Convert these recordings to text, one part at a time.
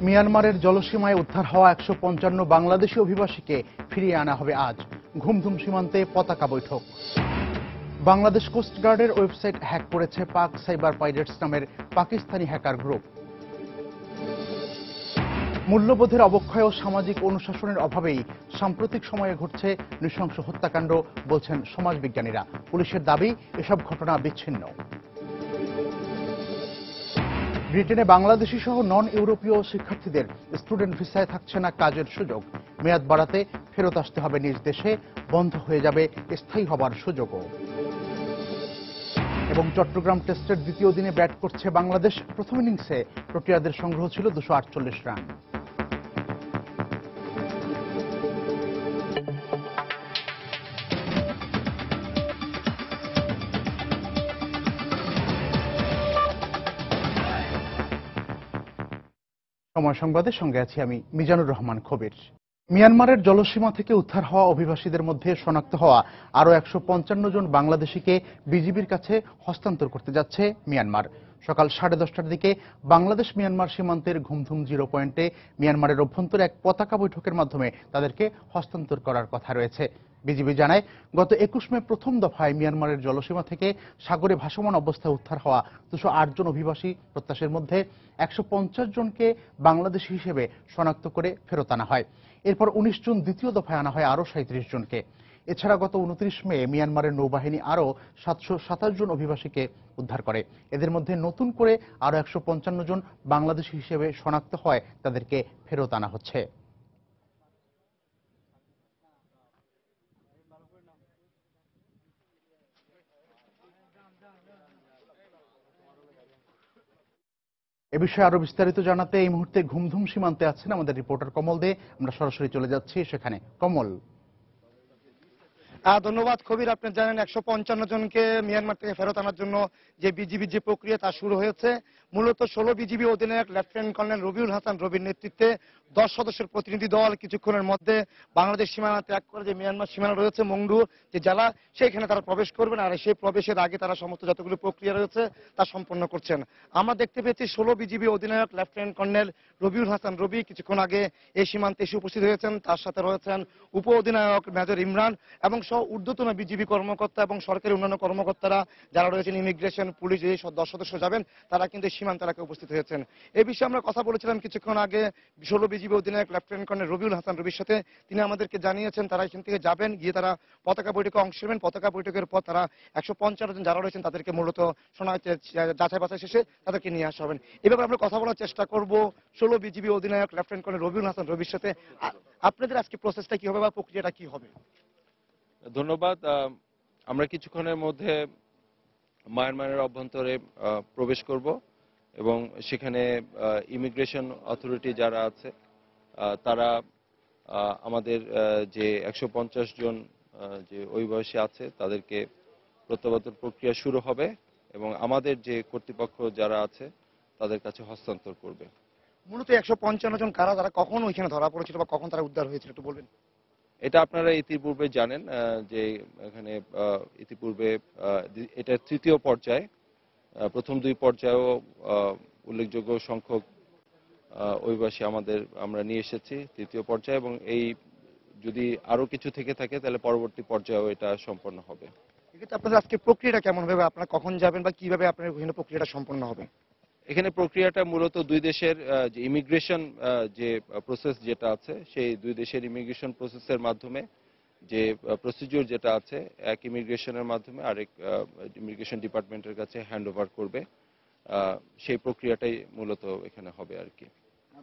মিয়ানমারের জলসীমায় উদ্ধার হওয়া ১৫৫ বাংলাদেশি অভিবাসীকে ফিরিয়ে আনা হবে আজ। ঘুমধুম সীমান্তে পতাকা বৈঠক। বাংলাদেশ কোস্টগার্ডের ওয়েবসাইট হ্যাক করেছে পাক সাইবার পাইরেটস নামের পাকিস্তানি হ্যাকার গ্রুপ। মূল্যবোধের অবক্ষয় ও সামাজিক অনুশাসনের অভাবেই সাম্প্রতিক সময়ে ঘটছে নৃশংস হত্যাকাণ্ড বলছেন সমাজবিজ্ঞানীরা। পুলিশের দাবি, এসব ঘটনা বিচ্ছিন্ন। ব্রিটেনে বাংলাদেশি সহ নন ইউরোপীয় শিক্ষার্থীদের স্টুডেন্ট ভিসায় থাকছে না কাজের সুযোগ। মেয়াদ বাড়াতে ফেরত আসতে হবে নিজ দেশে, বন্ধ হয়ে যাবে স্থায়ী হবার সুযোগও। এবং চট্টগ্রাম টেস্টের দ্বিতীয় দিনে ব্যাট করছে বাংলাদেশ। প্রথম ইনিংসে প্রোটিয়াদের সংগ্রহ ছিল ২৪৮ রান। সময় সংবাদের সঙ্গে আছি আমি মিজানুর রহমান কবির। মিয়ানমারের জলসীমা থেকে উদ্ধার হওয়া অভিবাসীদের মধ্যে শনাক্ত হওয়া আরও ১৫৫ জন বাংলাদেশিকে বিজিবির কাছে হস্তান্তর করতে যাচ্ছে মিয়ানমার। সকাল 10:30টার দিকে বাংলাদেশ মিয়ানমার সীমান্তের ঘুমধুম জিরো পয়েন্টে মিয়ানমারের অভ্যন্তরে এক পতাকা বৈঠকের মাধ্যমে তাদেরকে হস্তান্তর করার কথা রয়েছে। বিজিবি জানায়, গত ২১ মে প্রথম দফায় মিয়ানমারের জলসীমা থেকে সাগরে ভাসমান অবস্থায় উদ্ধার হওয়া ২০৮ জন অভিবাসী প্রত্যাশীর মধ্যে ১৫০ জনকে বাংলাদেশি হিসেবে শনাক্ত করে ফেরত আনা হয়। এরপর ১৯ জুন দ্বিতীয় দফায় আনা হয় আরও ৩৭ জনকে। এছাড়া গত ২৯ মে মিয়ানমারের নৌবাহিনী আরও ৭২৭ জন অভিবাসীকে উদ্ধার করে। এদের মধ্যে নতুন করে আরও ১৫৫ জন বাংলাদেশি হিসেবে শনাক্ত হয়, তাদেরকে ফেরত আনা হচ্ছে। এ বিষয়ে আরো বিস্তারিত জানাতে এই মুহূর্তে ঘুমধুম সীমান্তে আছেন আমাদের রিপোর্টার কমল দে। আমরা সরাসরি চলে যাচ্ছি সেখানে। কমল। ধন্যবাদ কবির। আপনি জানেন ১৫৫ জনকে মিয়ানমার থেকে ফেরত আনার জন্য যে বিজিবির যে প্রক্রিয়া তা শুরু হয়েছে। মূলত ১৬ বিজিবি অধিনায়ক লেফটেন্যান্ট কর্নেল রবিউল হাসান রবির নেতৃত্বে ১০ সদস্যের প্রতিনিধি দল কিছুক্ষণের মধ্যে বাংলাদেশ সীমানা ত্যাগ করে যে মিয়ানমার সীমানা রয়েছে মংডু যে জেলা, সেখানে তারা প্রবেশ করবেন। আর সেই প্রবেশের আগে তারা সমস্ত যতগুলো প্রক্রিয়া রয়েছে তা সম্পন্ন করছেন। আমরা দেখতে পেয়েছি ১৬ বিজিবি অধিনায়ক লেফটেন্যান্ট কর্নেল রবিউল হাসান রবি কিছুক্ষণ আগে এই সীমান্তে এসে উপস্থিত হয়েছেন। তার সাথে রয়েছেন উপ অধিনায়ক মেজর ইমরান এবং ঊর্ধ্বতন বিজিবি কর্মকর্তা এবং সরকারি অন্যান্য কর্মকর্তারা যারা রয়েছেন, ইমিগ্রেশন, পুলিশ, এই ১০ সদস্য যাবেন, তারা কিন্তু সীমান্ত এলাকায় উপস্থিত হয়েছেন। এই বিষয়ে আমরা কথা বলেছিলাম কিছুক্ষণ আগে ১৬ বিজিবি অধিনায়ক লেফটেন্যান্ট কর্নেল রবিউল হাসান রবির সাথে। তিনি আমাদেরকে জানিয়েছেন তারা এখান থেকে যাবেন, গিয়ে তারা পতাকা বৈঠকে অংশ নেবেন। পতাকা বৈঠকের পর তারা ১৫০ জন যারা রয়েছেন তাদেরকে মূলত যাচাই বাছাই শেষে তাদেরকে নিয়ে আসা হবেন। এভাবে আমরা কথা বলার চেষ্টা করব ১৬ বিজিবি অধিনায়ক লেফটেন্যান্ট কর্নেল রবিউল হাসান রবির সাথে। আপনাদের আজকে প্রসেসটা কি হবে বা প্রক্রিয়াটা কি হবে? ধন্যবাদ। আমরা কিছুক্ষণের মধ্যে মায়ানমারের অভ্যন্তরে প্রবেশ করব এবং সেখানে ইমিগ্রেশন অথরিটি যারা আছে তারা আমাদের যে ১৫০ জন যে অভিবাসী আছে তাদেরকে প্রত্যাবর্তন প্রক্রিয়া শুরু হবে এবং আমাদের যে কর্তৃপক্ষ যারা আছে তাদের কাছে হস্তান্তর করবে। মূলত ১৫৫ জন কারা, তারা কখন ওইখানে ধরা পড়েছিল বা কখন তারা উদ্ধার হয়েছিল একটু বলবেন? এটা আপনারা ইতিপূর্বে জানেন যে এখানে ইতিপূর্বে এটা তৃতীয় পর্যায়ে, প্রথম দুই পর্যায়েও উল্লেখযোগ্য সংখ্যক অভিবাসী আমরা নিয়ে এসেছি তৃতীয় পর্যায়ে, এবং এই যদি আরো কিছু থেকে থাকে তাহলে পরবর্তী পর্যায়েও এটা সম্পন্ন হবে। এক্ষেত্রে আপনাদের আজকে প্রক্রিয়াটা কেমন হবে? আপনারা কখন যাবেন বা কিভাবে আপনার ওখানে প্রক্রিয়াটা সম্পন্ন হবে? এখানে প্রক্রিয়াটা মূলত দুই দেশের যে ইমিগ্রেশন যে প্রসেস যেটা আছে সেই দুই দেশের ইমিগ্রেশন প্রসেসের মাধ্যমে যে প্রসিডিউর যেটা আছে এক ইমিগ্রেশনের মাধ্যমে আরেক ইমিগ্রেশন ডিপার্টমেন্টের কাছে হ্যান্ড ওভার করবে, সেই প্রক্রিয়াটাই মূলত এখানে হবে আর কি।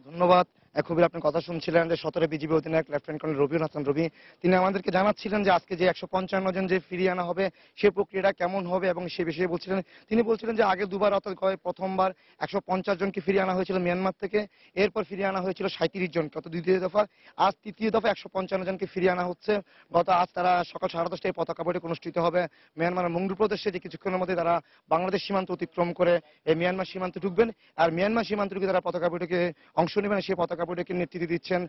ধন্যবাদ। খুবই আপনি কথা শুনছিলেন যে ১৭ বিজিবি অধিনায়ক লেফটেন্যান্ট কর্নেল রবিউল হাসান রবি, তিনি আমাদেরকে জানাচ্ছিলেন যে আজকে যে ১৫৫ জন যে ফিরিয়ে আনা হবে সেই প্রক্রিয়াটা কেমন হবে এবং সে বিষয়ে বলছিলেন। তিনি বলছিলেন যে আগে দুবার অর্থাৎ প্রথমবার ১৫০ জনকে ফিরিয়ে আনা হয়েছিল মিয়ানমার থেকে, এরপর ফিরিয়ে আনা হয়েছিল ৩৭ জনকে, অর্থাৎ দ্বিতীয় দফা। আজ তৃতীয় দফা ১৫৫ জনকে ফিরিয়ে আনা হচ্ছে। আজ তারা সকাল ১০:৩০টায় পতাকা বৈঠক অনুষ্ঠিত হবে মিয়ানমারের মংডু প্রদেশে, যে কিছুক্ষণের মধ্যে তারা বাংলাদেশ সীমান্ত অতিক্রম করে এই মিয়ানমার সীমান্তে ঢুকবেন। আর মিয়ানমার সীমান্ত ঢুকে তারা পতাকা বৈঠকে অংশ নেবেন। সেই পতাকা বৈঠকের নেতৃত্ব দিচ্ছেন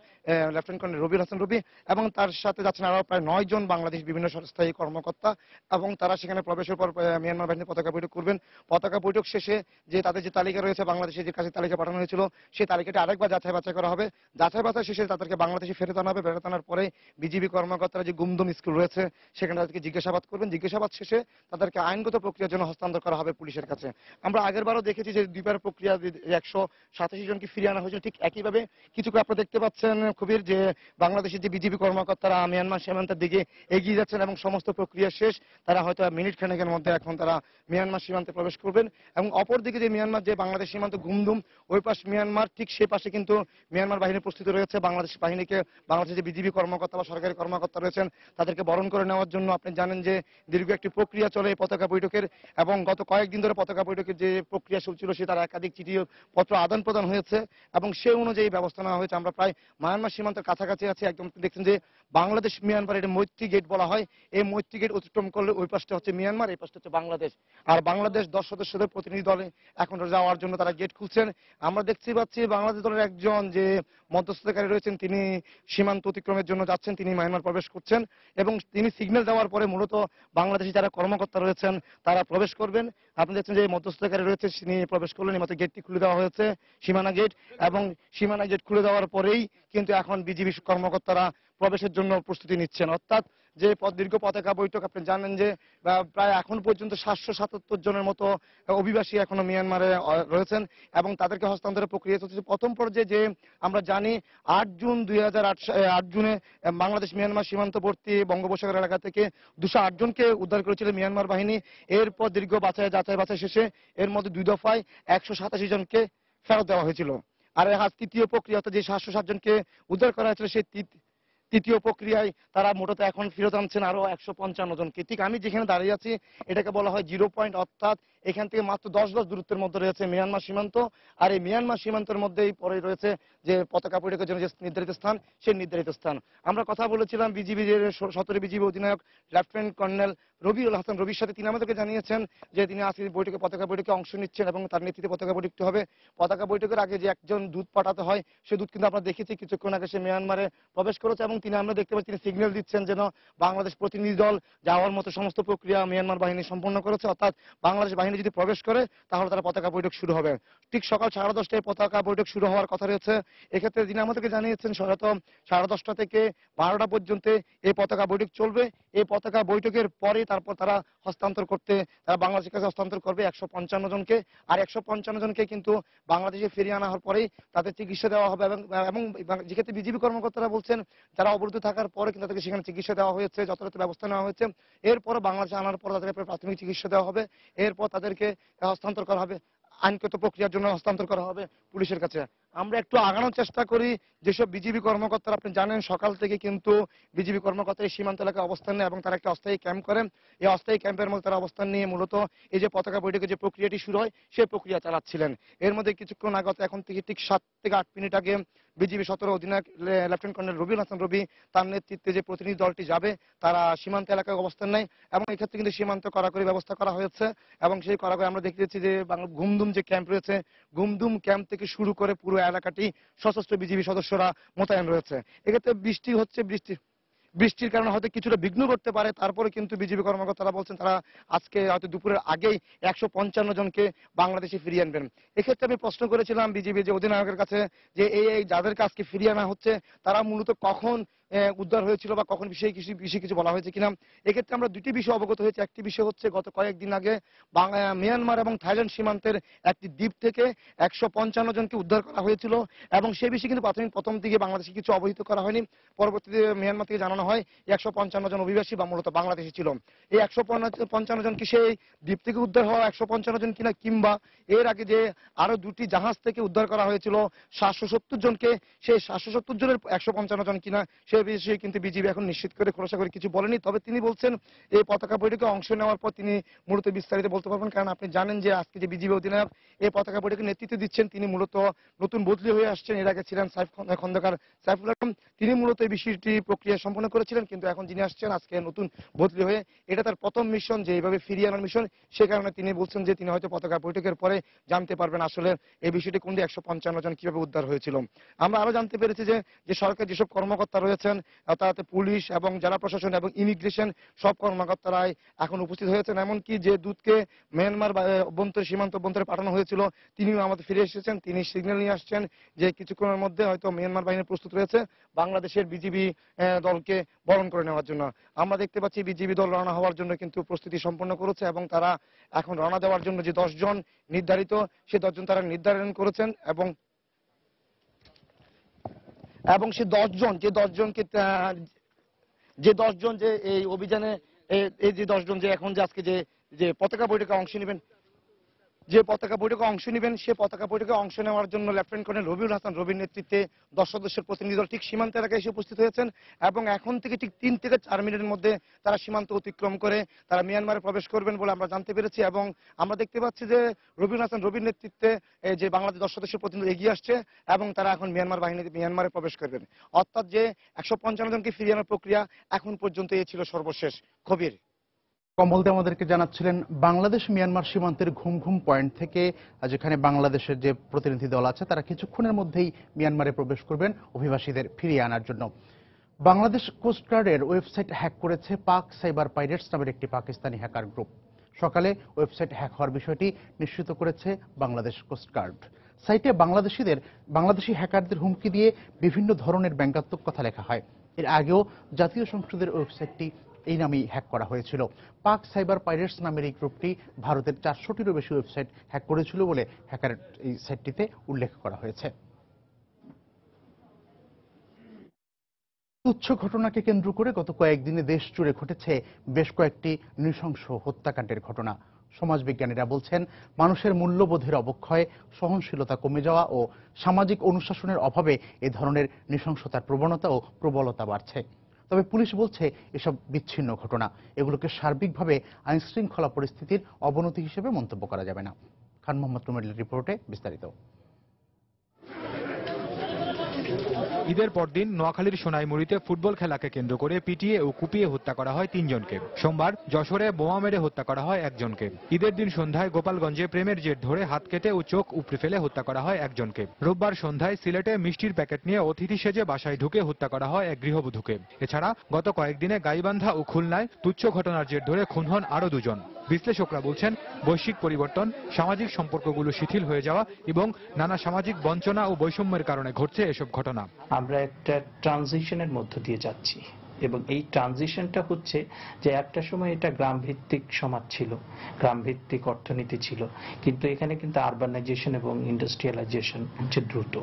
লেফটেন্যান্ট কর্নেল রবিউল হাসান রবি, এবং তার সাথে যাচ্ছেন আরো প্রায় 9 জন বাংলাদেশ বিভিন্ন স্থায়ী কর্মকর্তা, এবং তারা সেখানে প্রবেশের পর মিয়ানমার বাহিনীর পতাকা বৈঠক করবেন। পতাকা বৈঠক শেষে যে তাদের যে তালিকা রয়েছে, বাংলাদেশের যে কাছে তালিকা পাঠানো হয়েছিল, সেই তালিকাটি আরেকবার যাচাই বাছাই করা হবে। যাচাই বাছাই শেষে তাদেরকে বাংলাদেশে ফেরত আনা হবে। ফেরত আনার পরে বিজিবি কর্মকর্তারা যে গুমদুম স্কুল রয়েছে সেখানে তাদেরকে জিজ্ঞাসাবাদ করবেন। জিজ্ঞাসাবাদ শেষে তাদেরকে আইনগত প্রক্রিয়ার জন্য হস্তান্তর করা হবে পুলিশের কাছে। আমরা আগেরবারও দেখেছি যে দুইবার প্রক্রিয়া 187 জনকে ফিরিয়ে আনা হয়েছিল। ঠিক একইভাবে কিছু করে আপনারা দেখতে পাচ্ছেন খুবির যে বাংলাদেশের যে বিজিবি কর্মকর্তারা মিয়ানমার সীমান্তের দিকে এগিয়ে যাচ্ছেন এবং সমস্ত প্রক্রিয়া শেষ। তারা হয়তো মিনিট খানেকের মধ্যে এখন তারা মিয়ানমার সীমান্তে প্রবেশ করবেন। এবং অপরদিকে যে মিয়ানমার যে বাংলাদেশ সীমান্ত গুমদুম, ওই পাশ মিয়ানমার, ঠিক সেই পাশে কিন্তু মিয়ানমার বাহিনী প্রস্তুতি রয়েছে বাংলাদেশ বাহিনীকে, বাংলাদেশের যে বিজিবি কর্মকর্তা বা সরকারি কর্মকর্তা রয়েছেন তাদেরকে বরণ করে নেওয়ার জন্য। আপনি জানেন যে দীর্ঘ একটি প্রক্রিয়া চলে এই পতাকা বৈঠকের, এবং গত কয়েকদিন ধরে পতাকা বৈঠকের যে প্রক্রিয়া চলছিল সে তার একাধিক চিঠি পত্র আদান প্রদান হয়েছে এবং সে অনুযায়ী ব্যবস্থা নেওয়া হয়েছে। আমরা প্রায় মায়ানমার সীমান্তের কাছাকাছি আছি। একদম দেখছেন যে বাংলাদেশ মিয়ানমার, এটা মৈত্রী গেট বলা হয়। এই মৈত্রী গেট অতিক্রম করলে ওই পাশটা হচ্ছে মিয়ানমার, এই পাশটা হচ্ছে বাংলাদেশ। আর বাংলাদেশ 10 সদস্যদের প্রতিনিধি দলে এখন যাওয়ার জন্য তারা গেট খুলছেন। আমরা দেখতে পাচ্ছি বাংলাদেশ দলের একজন যে মধ্যস্থতাকারী রয়েছেন তিনি সীমান্ত অতিক্রমের জন্য যাচ্ছেন, তিনি মায়ানমার প্রবেশ করছেন এবং তিনি সিগন্যাল দেওয়ার পরে মূলত বাংলাদেশি যারা কর্মকর্তা রয়েছেন তারা প্রবেশ করবেন। আপনি দেখছেন যে মধ্যস্থতাকারী রয়েছে, তিনি প্রবেশ করলেন, এই মাত্র গেটটি খুলে দেওয়া হয়েছে, সীমানা গেট, এবং সীমানা গেট খুলে দেওয়ার পরেই কিন্তু এখন বিজিবি কর্মকর্তারা প্রবেশের জন্য প্রস্তুতি নিচ্ছেন। অর্থাৎ যে দীর্ঘ পতাকা বৈঠক, আপনি জানেন যে প্রায় এখন পর্যন্ত 777 জনের মতো অভিবাসী এখনো মিয়ানমারে রয়েছেন এবং তাদেরকে হস্তান্তরের প্রক্রিয়া চলছে। প্রথম পর্যায়ে যে আমরা জানি 8 জুন 8 জুনে বাংলাদেশ মিয়ানমার সীমান্তবর্তী বঙ্গোপসাগর এলাকা থেকে 208 জনকে উদ্ধার করেছিল মিয়ানমার বাহিনী। এরপর দীর্ঘ যাচাই বাছাই শেষে এর মধ্যে 2 দফায় 187 জনকে ফেরত দেওয়া হয়েছিল। আর আজ তৃতীয় প্রক্রিয়া, অর্থাৎ যে 707 জনকে উদ্ধার করা হয়েছিল সেই তৃতীয় প্রক্রিয়ায় তারা মূলত এখন ফেরত আনছেন আরো 155 জনকে। ঠিক আমি যেখানে দাঁড়িয়ে আছি এটাকে বলা হয় 0 পয়েন্ট, অর্থাৎ এখান থেকে মাত্র 10 গজ দূরত্বের মধ্যে রয়েছে মিয়ানমার সীমান্ত। আর এই মিয়ানমার সীমান্তের মধ্যেই পরে রয়েছে যে পতাকা বৈঠকের জন্য যে নির্ধারিত স্থান, সেই নির্ধারিত স্থান। আমরা কথা বলেছিলাম বিজিবি 17 বিজিবি অধিনায়ক লেফটেন্যান্ট কর্নেল রবিউল হাসান রবির সাথে। তিনি আমাদেরকে জানিয়েছেন যে তিনি আজকে পতাকা বৈঠকে অংশ নিচ্ছেন এবং তার নেতৃত্বে পতাকা বৈঠকটি হবে। পতাকা বৈঠকের আগে যে একজন দূত পাঠাতে হয় সে দূত কিন্তু আমরা দেখেছি কিছুক্ষণ আগে সে মিয়ানমারে প্রবেশ করেছে এবং তিনি, আমরা দেখতে পাচ্ছি তিনি সিগন্যাল দিচ্ছেন যেন বাংলাদেশ প্রতিনিধি দল যাওয়ার মতো সমস্ত প্রক্রিয়া মিয়ানমার বাহিনী সম্পন্ন করেছে। অর্থাৎ বাংলাদেশ বাহিনী যদি প্রবেশ করে তাহলে তারা পতাকা বৈঠক শুরু হবে। ঠিক সকাল 10:30টায় পতাকা বৈঠক শুরু হওয়ার কথা রয়েছে। এক্ষেত্রে তিনি আমাদেরকে জানিয়েছেন হয়তো 10:30 থেকে 12টা পর্যন্ত এই পতাকা বৈঠক চলবে। এই পতাকা বৈঠকের পরে তারপর তারা হস্তান্তর করতে, তারা বাংলাদেশের কাছে হস্তান্তর করবে 155 জনকে। আর 155 জনকে কিন্তু বাংলাদেশে ফিরিয়ে আনা হওয়ার পরেই তাদের চিকিৎসা দেওয়া হবে এবং যেক্ষেত্রে বিজিবি কর্মকর্তারা বলছেন যারা অবরুদ্ধ থাকার পরে কিন্তু তাদেরকে সেখানে চিকিৎসা দেওয়া হয়েছে, যথাযথ ব্যবস্থা নেওয়া হয়েছে। এরপর বাংলাদেশে আনার পর তাদেরকে প্রাথমিক চিকিৎসা দেওয়া হবে, এরপর তাদেরকে হস্তান্তর করা হবে, আইনগত প্রক্রিয়ার জন্য হস্তান্তর করা হবে পুলিশের কাছে। আমরা একটু আগানোর চেষ্টা করি। যেসব বিজিবি কর্মকর্তারা, আপনি জানেন সকাল থেকে কিন্তু বিজিবি কর্মকর্তা এই সীমান্ত এলাকায় অবস্থান নেয় এবং তারা একটা অস্থায়ী ক্যাম্প করেন। এই অস্থায়ী ক্যাম্পের মধ্যে তারা অবস্থান নিয়ে মূলত এই যে পতাকা বৈঠকের যে প্রক্রিয়াটি শুরু হয় সেই প্রক্রিয়া চালাচ্ছিলেন। এর মধ্যে কিছুক্ষণ আগত এখন থেকে ঠিক 7 থেকে 8 মিনিট আগে বিজিবি 17 অধিনায়ক লেফটেন্যান্ট কর্নেল রবিউল হাসান রবি তার নেতৃত্বে যে প্রতিনিধি দলটি যাবে তারা সীমান্ত এলাকায় অবস্থান নেয় এবং এক্ষেত্রে কিন্তু সীমান্ত কড়াকড়ি ব্যবস্থা করা হয়েছে এবং সেই কড়াকড়ি আমরা দেখতেছি যে গুমদুম যে ক্যাম্প রয়েছে, গুমদুম ক্যাম্প থেকে শুরু করে পুরো এলাকাটি সশস্ত্র বিজিবি সদস্যরা মোতায়েন রয়েছে। এক্ষেত্রে বৃষ্টি হচ্ছে, বৃষ্টির কারণে হয়তো কিছুটা বিঘ্ন করতে পারে, তারপরে কিন্তু বিজিবি কর্মকর্তারা বলছেন তারা আজকে হয়তো দুপুরের আগেই 155 জনকে বাংলাদেশে ফিরিয়ে আনবেন। এক্ষেত্রে আমি প্রশ্ন করেছিলাম বিজিবি যে অধিনায়কের কাছে যে এই যাদেরকে আজকে ফিরিয়ে আনা হচ্ছে তারা মূলত কখন উদ্ধার হয়েছিল বা কখন বিষয়ে কিছু বলা হয়েছে কিনা। এক্ষেত্রে আমরা দুটি বিষয় অবগত হয়েছে। একটি বিষয় হচ্ছে গত কয়েকদিন আগে মিয়ানমার এবং থাইল্যান্ড সীমান্তের একটি দ্বীপ থেকে 155 জনকে উদ্ধার করা হয়েছিল এবং সেই বিষয়ে কিন্তু প্রথম দিকে বাংলাদেশে কিছু অবহিত করা হয়নি। পরবর্তীতে মিয়ানমার থেকে জানানো হয় 155 জন অভিবাসী বা মূলত বাংলাদেশি ছিল। এই 155 জন কি সেই দ্বীপ থেকে উদ্ধার হওয়া 155 জন কিনা, কিংবা এর আগে যে আরো দুটি জাহাজ থেকে উদ্ধার করা হয়েছিল 770 জনকে, সেই 770 জনের 155 জন কিনা, সেই বিষয়ে কিন্তু বিজিবি এখন নিশ্চিত করে খোলাসা করে কিছু বলেনি। তবে তিনি বলছেন এই পতাকা বৈঠকে অংশ নেওয়ার পর তিনি মূলত বিস্তারিত বলতে পারবেন, কারণ আপনি জানেন যে আজকে যে বিজিবি অধিনায়ক এই পতাকা বৈঠকে নেতৃত্ব দিচ্ছেন তিনি মূলত নতুন বদলি হয়ে আসছেন। এর আগে ছিলেন খন্দকার সাইফুল আলম, তিনি মূলত এই বিষয়টি প্রক্রিয়া সম্পন্ন করেছিলেন, কিন্তু এখন যিনি আসছেন আজকে নতুন বদলি হয়ে এটা তার প্রথম মিশন, যে এইভাবে ফিরিয়ে আনার মিশন। সে কারণে তিনি বলছেন যে তিনি হয়তো পতাকা বৈঠকের পরে জানতে পারবেন আসলে এই বিষয়টি কোন দিয়ে 155 জন কিভাবে উদ্ধার হয়েছিল। আমরা আরো জানতে পেরেছি যে সরকার যেসব কর্মকর্তা রয়েছেন তাতে পুলিশ এবং জেলা প্রশাসন এবং ইমিগ্রেশন সব কর্মকর্তারাই এখন উপস্থিত হয়েছেন। এমনকি যে দূতকে মিয়ানমার অভ্যন্তরে সীমান্ত অভ্যন্তরে পাঠানো হয়েছিল তিনিও আমাদের ফিরে এসেছেন। তিনি সিগন্যাল নিয়ে আসছেন যে কিছুক্ষণের মধ্যে হয়তো মিয়ানমার বাহিনী প্রস্তুত রয়েছে বাংলাদেশের বিজিবি দলকে বরণ করে নেওয়ার জন্য। আমরা দেখতে পাচ্ছি বিজিবি দল রওনা হওয়ার জন্য কিন্তু প্রস্তুতি সম্পন্ন করেছে এবং তারা এখন রওনা দেওয়ার জন্য যে 10 জন নির্ধারিত সেই 10 জন তারা নির্ধারণ করেছেন এবং সে 10 জন যে এই অভিযানে এই যে 10 জন যে এখন যে আজকে যে পতাকা বৈঠকে অংশ নেবেন সে পতাকা বৈঠকে অংশ নেওয়ার জন্য লেফটেন্যান্ট কর্নেল রবিউল হাসান রবির নেতৃত্বে 10 সদস্যের প্রতিনিধি দল ঠিক সীমান্ত এলাকায় এসে উপস্থিত হয়েছেন এবং এখন থেকে ঠিক 3 থেকে 4 মিনিটের মধ্যে তারা সীমান্ত অতিক্রম করে তারা মিয়ানমারে প্রবেশ করবেন বলে আমরা জানতে পেরেছি। এবং আমরা দেখতে পাচ্ছি যে রবিউল হাসান রবির নেতৃত্বে যে বাংলাদেশ 10 সদস্যের প্রতিনিধি এগিয়ে আসছে এবং তারা এখন মিয়ানমারে প্রবেশ করবেন। অর্থাৎ যে 155 জনকে ফিরিয়ে আনার প্রক্রিয়া এখন পর্যন্ত এই ছিল সর্বশেষ। কবির, কমল দে আমাদেরকে জানাচ্ছিলেন বাংলাদেশ মিয়ানমার সীমান্তের ঘুম ঘুম পয়েন্ট থেকে, যেখানে বাংলাদেশের যে প্রতিনিধি দল আছে তারা কিছুক্ষণের মধ্যেই মিয়ানমারে প্রবেশ করবেন অভিবাসীদের ফিরিয়ে আনার জন্য। বাংলাদেশ কোস্টগার্ডের ওয়েবসাইট হ্যাক করেছে পাক সাইবার পাইরেটস নামের একটি পাকিস্তানি হ্যাকার গ্রুপ। সকালে ওয়েবসাইট হ্যাক হওয়ার বিষয়টি নিশ্চিত করেছে বাংলাদেশ কোস্টগার্ড। সাইটে বাংলাদেশি হ্যাকারদের হুমকি দিয়ে বিভিন্ন ধরনের ব্যঙ্গাত্মক কথা লেখা হয়। এর আগেও জাতীয় সংসদের ওয়েবসাইটটি এই নামেই হ্যাক করা হয়েছিল। পাক সাইবার পাইরেটস নামের এই গ্রুপটি ভারতের 400টিরও বেশি ওয়েবসাইট হ্যাক করেছিল বলে হ্যাকার এই সাইটটিতে উল্লেখ করা হয়েছে। তুচ্ছ ঘটনাকে কেন্দ্র করে গত কয়েকদিনে দেশ জুড়ে ঘটেছে বেশ কয়েকটি নৃশংস হত্যাকাণ্ডের ঘটনা। সমাজবিজ্ঞানীরা বলছেন মানুষের মূল্যবোধের অবক্ষয়, সহনশীলতা কমে যাওয়া ও সামাজিক অনুশাসনের অভাবে এ ধরনের নৃশংসতার প্রবণতা ও প্রবলতা বাড়ছে। তবে পুলিশ বলছে এসব বিচ্ছিন্ন ঘটনা, এগুলোকে সার্বিকভাবে আইনশৃঙ্খলা পরিস্থিতির অবনতি হিসেবে মন্তব্য করা যাবে না। খান মোহাম্মদ রুমেলের রিপোর্টে বিস্তারিত। ঈদের পরদিন নোয়াখালীর সোনাইমুড়িতে ফুটবল খেলাকে কেন্দ্র করে পিটিয়ে ও কুপিয়ে হত্যা করা হয় 3 জনকে। সোমবার যশোরে বোমা মেরে হত্যা করা হয় 1 জনকে। ঈদের দিন সন্ধ্যায় গোপালগঞ্জে প্রেমের জের ধরে হাত কেটে ও চোখ উপড়ে ফেলে হত্যা করা হয় 1 জনকে। রোববার সন্ধ্যায় সিলেটে মিষ্টির প্যাকেট নিয়ে অতিথি সেজে বাসায় ঢুকে হত্যা করা হয় 1 গৃহবধূকে। এছাড়া গত কয়েকদিনে গাইবান্ধা ও খুলনায় তুচ্ছ ঘটনার জের ধরে খুন হন আরও 2 জন। বিশ্লেষকরা বলছেন বৈশ্বিক পরিবর্তন, সামাজিক সম্পর্কগুলো শিথিল হয়ে যাওয়া এবং নানা সামাজিক বঞ্চনা ও বৈষম্যের কারণে ঘটছে এসব ঘটনা। আমরা একটা ট্রানজিশনের মধ্য দিয়ে যাচ্ছি এবং এই ট্রানজিশনটা হচ্ছে যে একটা সময় এটা গ্রামভিত্তিক সমাজ ছিল, গ্রামভিত্তিক অর্থনীতি ছিল, কিন্তু এখানে কিন্তু আরবানাইজেশন এবং ইন্ডাস্ট্রিয়ালাইজেশন হচ্ছে দ্রুত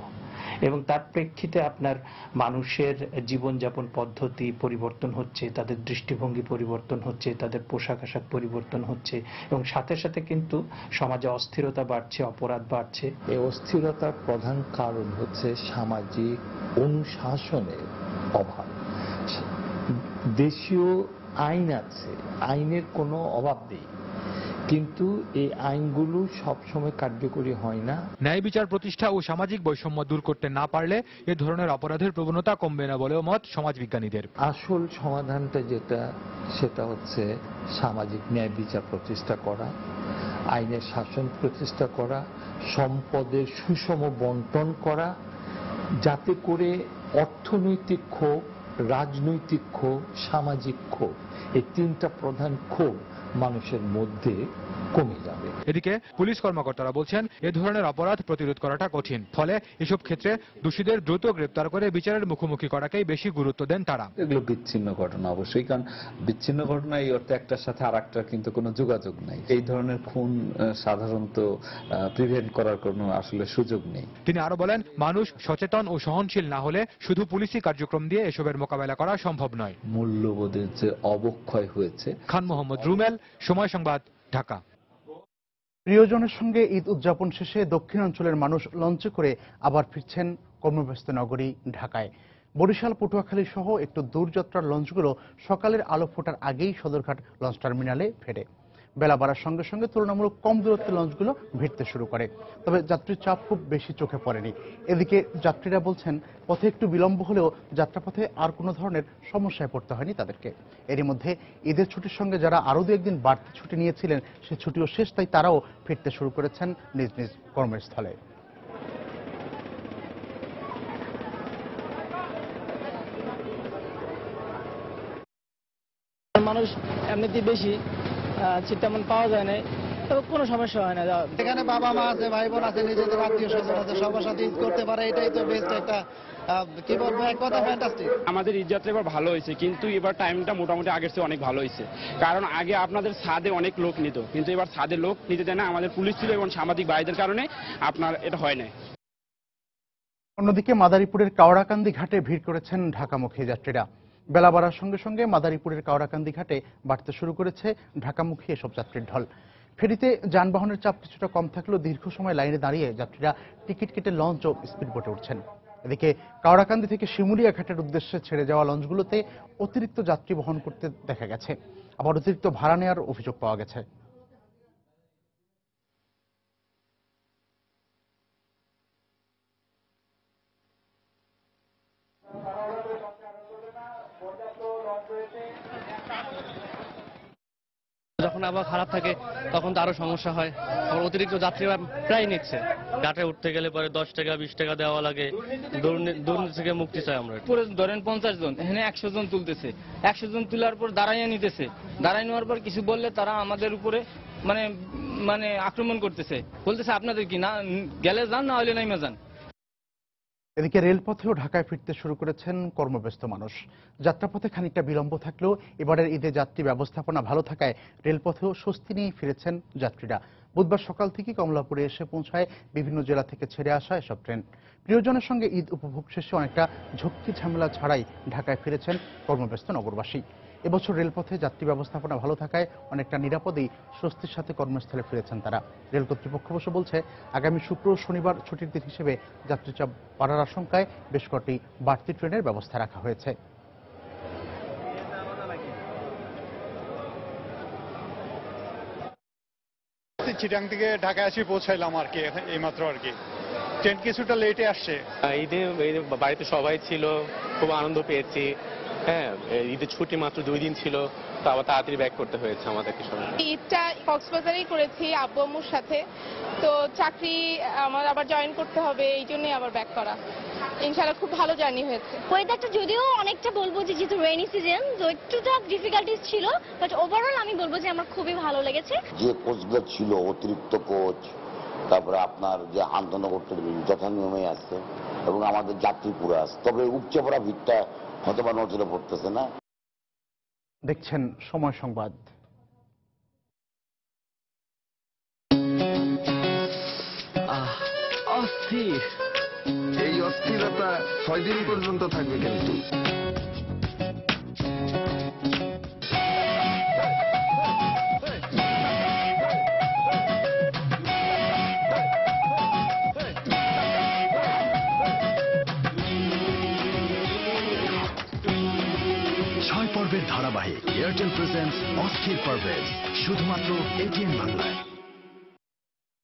এবং তার প্রেক্ষিতে আপনার মানুষের জীবনযাপন পদ্ধতি পরিবর্তন হচ্ছে, তাদের দৃষ্টিভঙ্গি পরিবর্তন হচ্ছে, তাদের পোশাক আশাক পরিবর্তন হচ্ছে এবং সাথে সাথে কিন্তু সমাজে অস্থিরতা বাড়ছে, অপরাধ বাড়ছে। এই অস্থিরতার প্রধান কারণ হচ্ছে সামাজিক অনুশাসনের অভাব। দেশীয় আইন আছে, আইনের কোনো অভাব নেই, কিন্তু এই আইনগুলো সবসময় কার্যকরী হয় না। ন্যায় বিচার প্রতিষ্ঠা ও সামাজিক বৈষম্য দূর করতে না পারলে এ ধরনের অপরাধের প্রবণতা কমবে না বলেও মত সমাজবিজ্ঞানীদের। আসল সমাধানটা যেটা, সেটা হচ্ছে সামাজিক ন্যায় বিচার প্রতিষ্ঠা করা, আইনের শাসন প্রতিষ্ঠা করা, সম্পদের সুষম বন্টন করা, যাতে করে অর্থনৈতিক ক্ষোভ, রাজনৈতিক ক্ষোভ, সামাজিক ক্ষোভ, এই 3টা প্রধান ক্ষোভ মানুষের মধ্যে কমে যাবে। এদিকে পুলিশ কর্মকর্তারা বলছেন এ ধরনের অপরাধ প্রতিরোধ করাটা কঠিন, ফলে এসব ক্ষেত্রে দোষীদের দ্রুত গ্রেপ্তার করে বিচারের মুখোমুখি করাকেই বেশি গুরুত্ব দেন তারা। এগুলো বিচ্ছিন্ন ঘটনা অবশ্যই, কারণ বিচ্ছিন্ন ঘটনা এই অর্থে একটার সাথে আরেকটার কিন্তু কোনো যোগাযোগ নাই। এই ধরনের খুন সাধারণত প্রিভেন্ট করার কোনো আসলে সুযোগ নেই। তিনি আরো বলেন মানুষ সচেতন ও সহনশীল না হলে শুধু পুলিশি কার্যক্রম দিয়ে এসবের মোকাবেলা করা সম্ভব নয়। মূল্যবোধের যে অবক্ষয় হয়েছে। খান মোহাম্মদ রুমেল, সময় সংবাদ, ঢাকা। প্রিয়জনের সঙ্গে ঈদ উদযাপন শেষে দক্ষিণাঞ্চলের মানুষ লঞ্চে করে আবার ফিরছেন কর্মব্যস্ত নগরী ঢাকায়। বরিশাল, পটুয়াখালী সহ একটু দূরযাত্রার লঞ্চগুলো সকালের আলো ফোটার আগেই সদরঘাট লঞ্চ টার্মিনালে ফেরে। বেলা বাড়ার সঙ্গে সঙ্গে তুলনামূলক কম দূরত্বের লঞ্চগুলো ভিড়তে শুরু করে। তবে যাত্রীর চাপ খুব বেশি চোখে পড়েনি। এদিকে যাত্রীরা বলছেন, পথে একটু বিলম্ব হলেও যাত্রাপথে আর কোনো ধরনের সমস্যায় পড়তে হয়নি তাদেরকে। এরই মধ্যে ঈদের ছুটির সঙ্গে যারা আরও 2-1 দিন বাড়তি ছুটি নিয়েছিলেন, সে ছুটিও শেষ, তাই তারাও ফিরতে শুরু করেছেন নিজ নিজ কর্মস্থলে। মানুষ এমনিতেই বেশি, সিট তেমন পাওয়া যায় না, তবে কোনো সমস্যা হয় না। এখানে বাবা মা আছে, ভাই বোন আছে, নিজেদের আত্মীয় স্বজন আছে, সবার সাথে ঈদ করতে পারে, এটাই তো বেস্ট একটা কি বলবো, এক কথা ফ্যান্টাস্টিক। আমাদের ঈদ যাত্রা এবার ভালো হয়েছে, কিন্তু এবার টাইমটা মোটামুটি আগের চেয়ে অনেক ভালো হয়েছে। কারণ আগে আপনাদের ছাদে অনেক লোক নিত, কিন্তু এবার ছাদে লোক নিতে দেয় না। আমাদের পুলিশ ছিল এবং সামাজিক ভাইদের কারণে আপনার এটা হয় না। অন্যদিকে মাদারীপুরের কাওড়াকান্দি ঘাটে ভিড় করেছেন ঢাকামুখী যাত্রীরা। বেলা বাড়ার সঙ্গে সঙ্গে মাদারীপুরের কাওড়াকান্দি ঘাটে বাড়তে শুরু করেছে ঢাকামুখী এসব যাত্রীর ঢল। ফেরিতে যানবাহনের চাপ কিছুটা কম থাকলেও দীর্ঘ সময় লাইনে দাঁড়িয়ে যাত্রীরা টিকিট কেটে লঞ্চ ও স্পিডবোটে উঠছেন। এদিকে কাওড়াকান্দি থেকে শিমুলিয়া ঘাটের উদ্দেশ্যে ছেড়ে যাওয়া লঞ্চগুলোতে অতিরিক্ত যাত্রী বহন করতে দেখা গেছে, আবার অতিরিক্ত ভাড়া নেওয়ার অভিযোগ পাওয়া গেছে। যখন আবহাওয়া খারাপ থাকে তখন তো আরো সমস্যা হয়। আবার অতিরিক্ত যাত্রীরা প্রায় নিচ্ছে। ঘাটে উঠতে গেলে পরে 10 টাকা 20 টাকা দেওয়া লাগে। দুর্নীতি থেকে মুক্তি চাই আমরা। পুরো ধরেন 50 জন, এখানে 100 জন তুলতেছে। 100 জন তোলার পর দাঁড়াইয়া নিতেছে। দাঁড়াই নেওয়ার পর কিছু বললে তারা আমাদের উপরে মানে আক্রমণ করতেছে, বলতেছে আপনাদের কি না গেলে যান, না হলে নাইমা যান। এদিকে রেলপথেও ঢাকায় ফিরতে শুরু করেছেন কর্মব্যস্ত মানুষ। যাত্রাপথে খানিকটা বিলম্ব থাকলেও এবারের ঈদে যাত্রী ব্যবস্থাপনা ভালো থাকায় রেলপথেও স্বস্তি নিয়ে ফিরেছেন যাত্রীরা। বুধবার সকাল থেকে কমলাপুরে এসে পৌঁছায় বিভিন্ন জেলা থেকে ছেড়ে আসা এসব ট্রেন। প্রিয়জনের সঙ্গে ঈদ উপভোগ শেষে অনেকটা ঝক্কি ঝামেলা ছাড়াই ঢাকায় ফিরেছেন কর্মব্যস্ত নগরবাসী। এবছর রেলপথে যাত্রী ব্যবস্থাপনা ভালো থাকায় অনেকটা নিরাপদেই স্বস্তির সাথে কর্মস্থলে ফিরেছেন তারা। রেল কর্তৃপক্ষ অবশ্য বলছে, আগামী শুক্র ও শনিবার ছুটির দিন হিসেবে যাত্রী চাপ বাড়ার আশঙ্কায় বেশ কয়েকটি বাড়তি ট্রেনের ব্যবস্থা রাখা হয়েছে। চিটাং থেকে ঢাকায় এসে পৌঁছাইলাম আর কি, এইমাত্র আর কি। ট্রেন কিছুটা লেটে আসছে। ঈদে বাড়িতে সবাই ছিল, খুব আনন্দ পেয়েছি। হ্যাঁ, ঈদের ছুটি মাত্র 2 দিন ছিল, তো আবার তাড়াতাড়ি ব্যাক করতে হয়েছে আমাদেরকে সবাই। ঈদটা কক্সবাজারেই করেছি আব্বু আম্মুর সাথে, তো চাকরি আমার আবার জয়েন করতে হবে, এই জন্যই আবার ব্যাক করা। ইনশাআল্লাহ খুব ভালো জার্নি হয়েছে। ওয়েদারটা যদিও অনেকটা বলবো যে যেহেতু রেইনি সিজন, তো একটুটা ডিফিকাল্টিস ছিল, বাট ওভারঅল আমি বলবো যে আমার খুবই ভালো লেগেছে। যে কোচগুলো ছিল, অতিরিক্ত কোচ, তারপরে আপনার যে আন্তনগর যথানিয়মে আছে এবং আমাদের যাত্রী পুরো আছে, তবে উপচে পড়া ভিড়টা হয়তো বা নজরে পড়তেছে না। দেখছেন সময় সংবাদ। অস্থির, এই অস্থিরতা 6 দিন পর্যন্ত থাকবে কিন্তু। পর্বের ধারাবাহিক এয়ারটেল প্রেজেন্টস অস্থির পারভেজ, শুধুমাত্র এটিএন বাংলায়।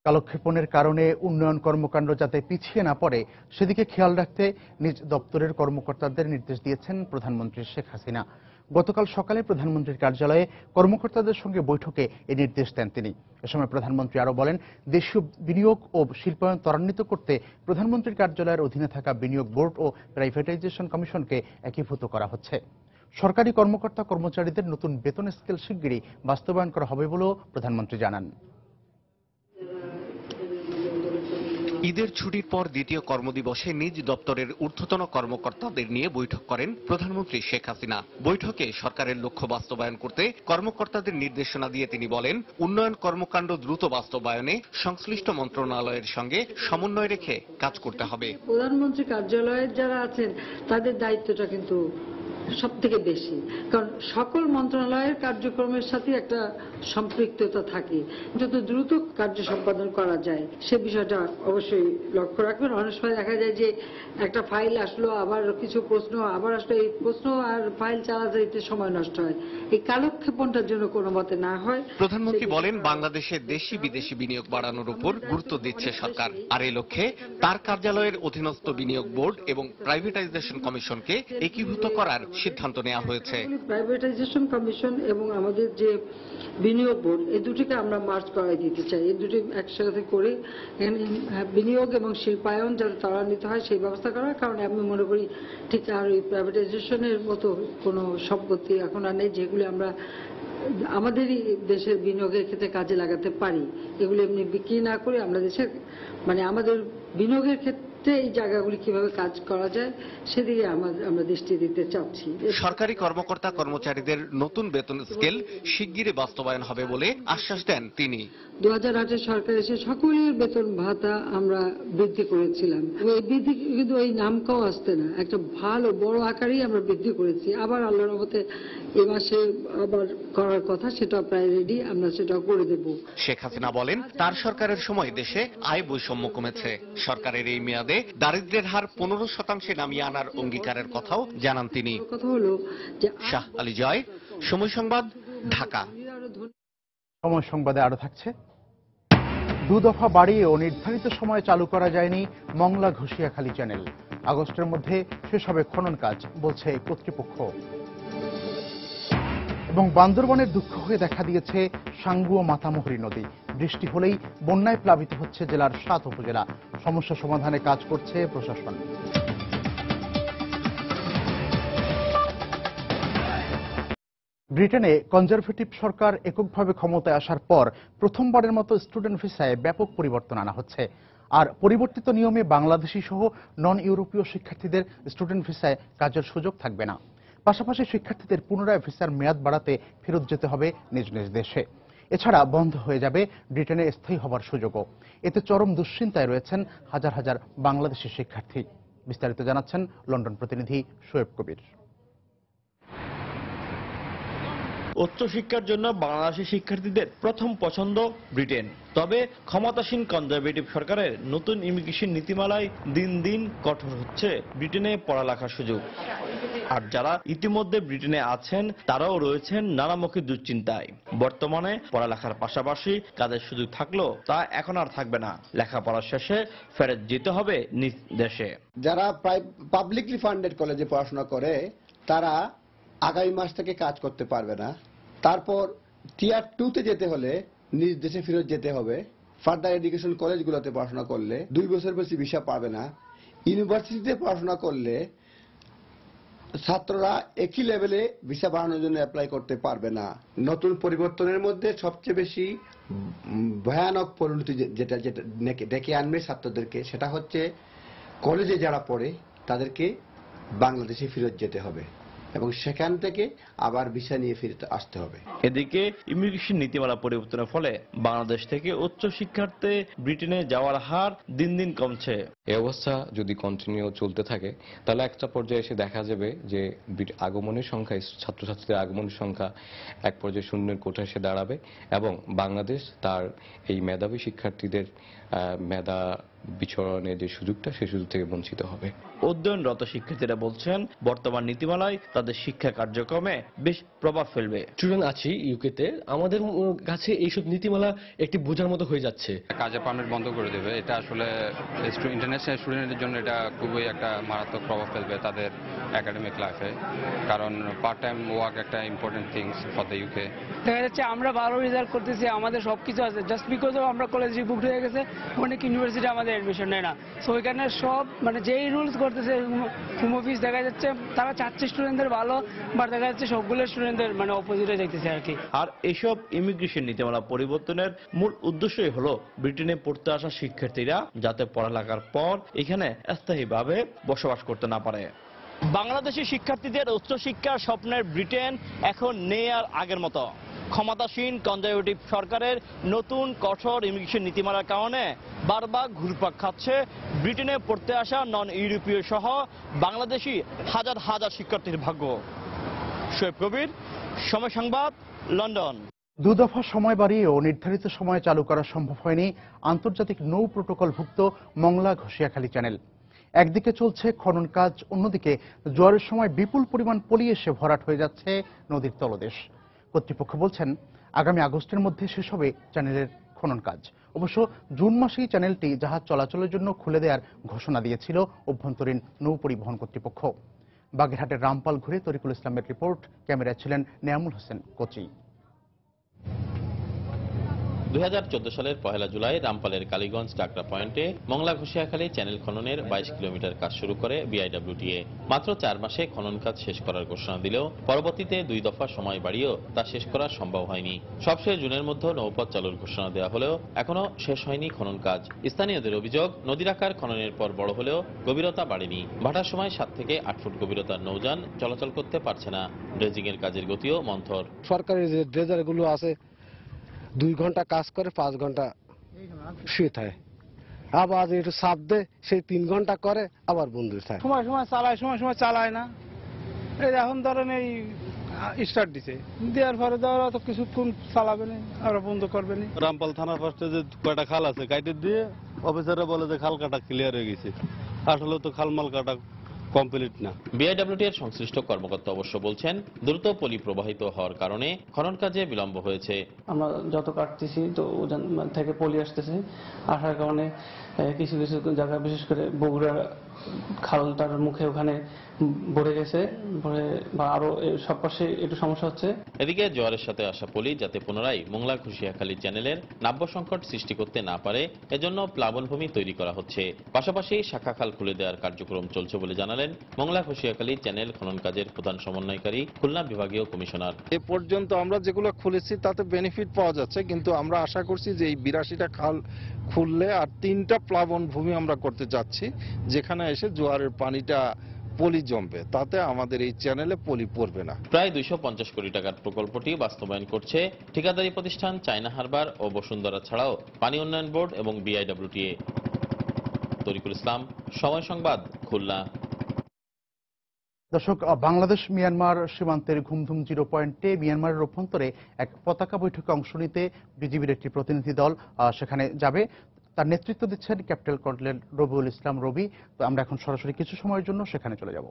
কালক্ষেপণের কারণে উন্নয়ন কর্মকাণ্ড যাতে পিছিয়ে না পড়ে সেদিকে খেয়াল রাখতে নিজ দপ্তরের কর্মকর্তাদের নির্দেশ দিয়েছেন প্রধানমন্ত্রী শেখ হাসিনা। গতকাল সকালে প্রধানমন্ত্রীর কার্যালয়ে কর্মকর্তাদের সঙ্গে বৈঠকে এই নির্দেশ দেন তিনি। এ সময় প্রধানমন্ত্রী আরও বলেন, দেশীয় বিনিয়োগ ও শিল্পায়ন ত্বরান্বিত করতে প্রধানমন্ত্রীর কার্যালয়ের অধীনে থাকা বিনিয়োগ বোর্ড ও প্রাইভেটাইজেশন কমিশনকে একীভূত করা হচ্ছে। সরকারি কর্মকর্তা কর্মচারীদের নতুন বেতন স্কেল শিগগিরই বাস্তবায়ন করা হবে বলেও প্রধানমন্ত্রী জানান। ঈদের ছুটির পর দ্বিতীয় কর্মদিবসে নিজ দপ্তরের ঊর্ধ্বতন কর্মকর্তাদের নিয়ে বৈঠক করেন প্রধানমন্ত্রী শেখ হাসিনা। বৈঠকে সরকারের লক্ষ্য বাস্তবায়ন করতে কর্মকর্তাদের নির্দেশনা দিয়ে তিনি বলেন, উন্নয়ন কর্মকাণ্ড দ্রুত বাস্তবায়নে সংশ্লিষ্ট মন্ত্রণালয়ের সঙ্গে সমন্বয় রেখে কাজ করতে হবে। প্রধানমন্ত্রী কার্যালয়ের যারা আছেন তাদের দায়িত্বটা কিন্তু সব থেকে বেশি, কারণ সকল মন্ত্রণালয়ের কার্যক্রমের সাথে একটা সম্পৃক্ততা থাকে। যত দ্রুত কার্য সম্পাদন করা যায় সে বিষয়টা অবশ্যই লক্ষ্য রাখবেন। অনেক সময় দেখা যায় যে একটা ফাইল আসলো, আবার কিছু প্রশ্ন আবার আসলো, এই প্রশ্ন আর ফাইল চালাতে যেতে সময় নষ্ট হয়। এই কালক্ষেপণটার জন্য কোনো মতে না হয়। প্রধানমন্ত্রী বলেন, বাংলাদেশে দেশি বিদেশি বিনিয়োগ বাড়ানোর উপর গুরুত্ব দিচ্ছে সরকার। আর এই লক্ষ্যে তার কার্যালয়ের অধীনস্থ বিনিয়োগ বোর্ড এবং প্রাইভেটাইজেশন কমিশনকে একীভূত করার সিদ্ধান্ত নেওয়া হয়েছে। প্রাইভেটাইজেশন কমিশন এবং আমাদের যে বিনিয়োগ বোর্ড, এই দুটিকে আমরা মার্জ করাই দিতে চাই। এই দুটি একসাথে করে বিনিয়োগ এবং শিল্পায়ন যাতে ত্বরান্বিত হয় সেই ব্যবস্থা করা। কারণ আমি মনে করি ঠিক আর ওই প্রাইভেটাইজেশনের মতো কোনো সম্পত্তি এখন আর নেই যেগুলি আমরা আমাদেরই দেশের বিনিয়োগের ক্ষেত্রে কাজে লাগাতে পারি। এগুলো এমনি বিক্রি না করে আমরা দেশের আমাদের বিনিয়োগের ক্ষেত্রে এই জায়গাগুলি কিভাবে কাজ করা যায় সেদিকে আমরা দৃষ্টি দিতে চাচ্ছি। সরকারি কর্মকর্তা কর্মচারীদের নতুন বেতন স্কেল শিগগিরই বাস্তবায়ন হবে বলে আশ্বাস দেন তিনি। 2008 সরকার এসে সকলের বেতন ভাতা আমরা বৃদ্ধি করেছিলাম। এই বৃদ্ধি কিন্তু এই নামকাও আসতে না, একটা ভালো বড় আকারেই আমরা বৃদ্ধি করেছি। আবার আল্লাহর রহমতে এ মাসে আবার করার কথা, সেটা প্রায় রেডি, আমরা সেটা করে দেব। শেখ হাসিনা বলেন, তার সরকারের সময় দেশে আয় বৈষম্য কমেছে। সরকারের এই মেয়াদে দারিদ্র্যের হার 15% নামিয়ে আনার অঙ্গীকারের কথাও জানান তিনি। কথা হলো যে শাহ আলী জয়, সময় সংবাদ, ঢাকা। সময় সংবাদে আরো থাকছে, 2 দফা বাড়িয়েও নির্ধারিত সময়ে চালু করা যায়নি মংলা ঘুষিয়াখালী চ্যানেল। আগস্টের মধ্যে শেষ হবে খনন কাজ, বলছে কর্তৃপক্ষ। এবং বান্দরবনের দুঃখ হয়ে দেখা দিয়েছে সাঙ্গু ও মাতামুহুরী নদী। বৃষ্টি হলেই বন্যায় প্লাবিত হচ্ছে জেলার 7 উপজেলা। সমস্যা সমাধানে কাজ করছে প্রশাসন। ব্রিটেনে কনজারভেটিভ সরকার এককভাবে ক্ষমতায় আসার পর প্রথমবারের মতো স্টুডেন্ট ভিসায় ব্যাপক পরিবর্তন আনা হচ্ছে। আর পরিবর্তিত নিয়মে বাংলাদেশি সহ নন ইউরোপীয় শিক্ষার্থীদের স্টুডেন্ট ভিসায় কাজের সুযোগ থাকবে না। পাশাপাশি শিক্ষার্থীদের পুনরায় ভিসার মেয়াদ বাড়াতে ফেরত যেতে হবে নিজ নিজ দেশে। এছাড়া বন্ধ হয়ে যাবে ব্রিটেনে স্থায়ী হবার সুযোগও। এতে চরম দুশ্চিন্তায় রয়েছেন হাজার হাজার বাংলাদেশি শিক্ষার্থী। বিস্তারিত জানাচ্ছেন লন্ডন প্রতিনিধি শোয়েব কবির। উচ্চশিক্ষার জন্য বাংলাদেশি শিক্ষার্থীদের প্রথম পছন্দ ব্রিটেন। তবে ক্ষমতাসীন কনজারভেটিভ সরকারের নতুন ইমিগ্রেশন নীতিমালায় দিন দিন কঠোর হচ্ছে ব্রিটেনে পড়ালেখার সুযোগ। আর যারা ইতিমধ্যে ব্রিটেনে আছেন তারাও রয়েছেন নানামুখী দুশ্চিন্তায়। বর্তমানে পড়ালেখার পাশাপাশি কাজের সুযোগ থাকলেও তা এখন আর থাকবে না। লেখাপড়া শেষে ফেরত যেতে হবে নিজ দেশে। যারা পাবলিকলি ফান্ডেড কলেজে পড়াশোনা করে তারা আগামী মাস থেকে কাজ করতে পারবে না। তারপর টিয়ার 2-তে যেতে হলে নিজ দেশে ফেরত যেতে হবে। ফার্দার এডুকেশন কলেজগুলোতে পড়াশোনা করলে 2 বছর বেশি ভিসা পাবে না। ইউনিভার্সিটিতে পড়াশোনা করলে ছাত্ররা একই লেভেলে ভিসা বাড়ানোর জন্য অ্যাপ্লাই করতে পারবে না। নতুন পরিবর্তনের মধ্যে সবচেয়ে বেশি ভয়ানক পরিণতি যেটা ডেকে আনবে ছাত্রদেরকে, সেটা হচ্ছে কলেজে যারা পড়ে তাদেরকে বাংলাদেশে ফেরত যেতে হবে এবং সেখান থেকে আবার ভিসা নিয়ে ফিরে আসতে হবে। এদিকে ইমিগ্রেশন নীতিমালা পরিবর্তনের ফলে বাংলাদেশ থেকে উচ্চ শিক্ষার্থে ব্রিটেনে যাওয়ার হার দিন দিন কমছে। এই অবস্থা যদি কন্টিনিউ চলতে থাকে তাহলে একটা পর্যায়ে এসে দেখা যাবে যে আগমনের সংখ্যা, ছাত্রছাত্রীদের আগমনের সংখ্যা এক পর্যায়ে শূন্যের কোঠায় এসে দাঁড়াবে এবং বাংলাদেশ তার এই মেধাবী শিক্ষার্থীদের মেধা বিচরণের যে সুযোগটা সেই সুযোগ থেকে বঞ্চিত হবে। অধ্যয়নরত শিক্ষার্থীরা বলছেন বর্তমান নীতিমালায় তাদের শিক্ষা কার্যক্রমে বেশ প্রভাব ফেলবে। স্টুডেন্ট আছি ইউকেতে, আমাদের কাছে এইসব নীতিমালা একটি বোঝার মতো হয়ে যাচ্ছে। কাজের পারমিট বন্ধ করে দেবে, এটা আসলে ইন্টারন্যাশনাল স্টুডেন্টের জন্য এটা খুবই একটা মারাত্মক প্রভাব ফেলবে তাদের একাডেমিক লাইফে, কারণ পার্ট টাইম ওয়ার্ক একটা important things for the UK. দেখা যাচ্ছে আমরা ভালো রেজাল্ট করতেছি, আমাদের সবকিছু আছে, জাস্ট বিকজ আমরা কলেজ রিবুকড হয়ে গেছে, অনেক ইউনিভার্সিটি আমাদের অ্যাডমিশন নেয় না। সো ওইখানে সব যেই রুলস করতেছে হোম অফিস, দেখা যাচ্ছে তারা চাচ্ছে স্টুডেন্টদের ভালো, বাট দেখা যাচ্ছে সবগুলো স্টুডেন্টদের অপোজিটে দেখতেছে আর কি। আর এইসব ইমিগ্রেশন নীতিমালা পরিবর্তনের মূল উদ্দেশ্যই হলো ব্রিটেনে পড়তে আসা শিক্ষার্থীরা যাতে পড়ালেখার পর এখানে স্থায়ীভাবে বসবাস করতে না পারে। বাংলাদেশি শিক্ষার্থীদের উচ্চশিক্ষার স্বপ্নের ব্রিটেন এখন নেই আর আগের মতো। ক্ষমতাসীন কনজারভেটিভ সরকারের নতুন কঠোর ইমিগ্রেশন নীতিমালার কারণে বারবার ঘুরপাক খাচ্ছে ব্রিটেনে পড়তে আসা নন ইউরোপীয় সহ বাংলাদেশি হাজার হাজার শিক্ষার্থীর ভাগ্য। শোয়েব কবির, সময় সংবাদ, লন্ডন। দুদফা সময় বাড়িয়েও নির্ধারিত সময়ে চালু করা সম্ভব হয়নি আন্তর্জাতিক নৌ প্রোটোকলভুক্ত মংলা ঘষিয়াখালী চ্যানেল। একদিকে চলছে খনন কাজ, অন্যদিকে জোয়ারের সময় বিপুল পরিমাণ পলি এসে ভরাট হয়ে যাচ্ছে নদীর তলদেশ। কর্তৃপক্ষ বলছেন আগামী আগস্টের মধ্যে শেষ হবে চ্যানেলের খনন কাজ। অবশ্য জুন মাসেই চ্যানেলটি জাহাজ চলাচলের জন্য খুলে দেওয়ার ঘোষণা দিয়েছিল অভ্যন্তরীণ নৌ পরিবহন কর্তৃপক্ষ। বাগেরহাটের রামপাল ঘুরে তরিকুল ইসলামের রিপোর্ট, ক্যামেরায় ছিলেন নেয়ামুল হোসেন কোচি। 2014 সালের 1 জুলাই রামপালের কালীগঞ্জ ডাকরা পয়েন্টে মংলা ঘষিয়াখালী চ্যানেল খননের 22 কিলোমিটার কাজ শুরু করে বিআইডব্লিউটিএ। মাত্র 4 মাসে খনন কাজ শেষ করার ঘোষণা দিলেও পরবর্তীতে 2 দফা সময় বাড়িয়েও তা শেষ করা সম্ভব হয়নি। সবশেষ জুনের মধ্যে নৌপথ চালুর ঘোষণা দেওয়া হলেও এখনো শেষ হয়নি খনন কাজ। স্থানীয়দের অভিযোগ, নদীর আকার খননের পর বড় হলেও গভীরতা বাড়েনি। ভাটার সময় 7 থেকে 8 ফুট গভীরতার নৌযান চলাচল করতে পারছে না। ড্রেজিং এর কাজের গতিও মন্থর। সরকারি যে ড্রেজারগুলো আছে 2 ঘন্টা কাজ করে 5 ঘন্টা শুয়ে থাকে, আবার একটু চাপ দেয় সেই 3 ঘন্টা করে আবার বন্ধ থাকে। সময় সময় চালায়, সময় সময় চালায় না। এই এখন ধরেন এই স্টার্ট দিছে, দেওয়ার পরে দেওয়ার তো কিছুক্ষণ চালাবে না, আবার বন্ধ করবে না। রামপাল থানার পাশে যে কয়টা খাল আছে কাইটে দিয়ে অফিসাররা বলে যে খাল কাটা ক্লিয়ার হয়ে গেছে, আসলে তো খালমাল কাটা কমপ্লিট না। বিআইডব্লিউটি এর সংশ্লিষ্ট কর্মকর্তা অবশ্য বলছেন দ্রুত পলি প্রবাহিত হওয়ার কারণে খনন কাজে বিলম্ব হয়েছে। আমরা যত কাটতেছি তো ওজন থেকে পলি আসতেছে, আসার কারণে কিছু কিছু জায়গা বিশেষ করে বগুড়া খালটার মুখে ওখানে ভরে গেছে, ভরে বা আরো সব পাশে একটু সমস্যা হচ্ছে। এদিকে জোয়ারের সাথে আসা পলি যাতে পুনরায় মংলা ঘষিয়াখালী চ্যানেলের নাব্য সংকট সৃষ্টি করতে না পারে এজন্য প্লাবনভূমি তৈরি করা হচ্ছে। পাশাপাশি শাখা খাল খুলে দেওয়ার কার্যক্রম চলছে বলে জানালেন মংলা ঘষিয়াখালী চ্যানেল খনন কাজের প্রধান সমন্বয়কারী খুলনা বিভাগীয় কমিশনার। এ পর্যন্ত আমরা যেগুলো খুলেছি তাতে বেনিফিট পাওয়া যাচ্ছে, কিন্তু আমরা আশা করছি যে এই 82টা খাল খুললে আর 3টা প্লাবন ভূমি আমরা করতে যাচ্ছি, যেখানে এসে জোয়ারের পানিটা পলি জমবে, তাতে আমাদের এই চ্যানেলে পলি পড়বে না। প্রায় 250 কোটি টাকার প্রকল্পটি বাস্তবায়ন করছে ঠিকাদারি প্রতিষ্ঠান চায়না হারবার ও বসুন্ধরা ছাড়াও পানি উন্নয়ন বোর্ড এবং বিআইডব্লিউটিএ। তরিকুল ইসলাম, সময় সংবাদ, খুলনা। দর্শক, বাংলাদেশ মিয়ানমার সীমান্তের ঘুমধুম জিরো পয়েন্টে মিয়ানমারের অভ্যন্তরে এক পতাকা বৈঠকে অংশ নিতে বিজিবির একটি প্রতিনিধি দল সেখানে যাবে। তার নেতৃত্ব দিচ্ছেন ক্যাপ্টেন কর্নেল রবিউল ইসলাম রবি। তো আমরা এখন সরাসরি কিছু সময়ের জন্য সেখানে চলে যাব।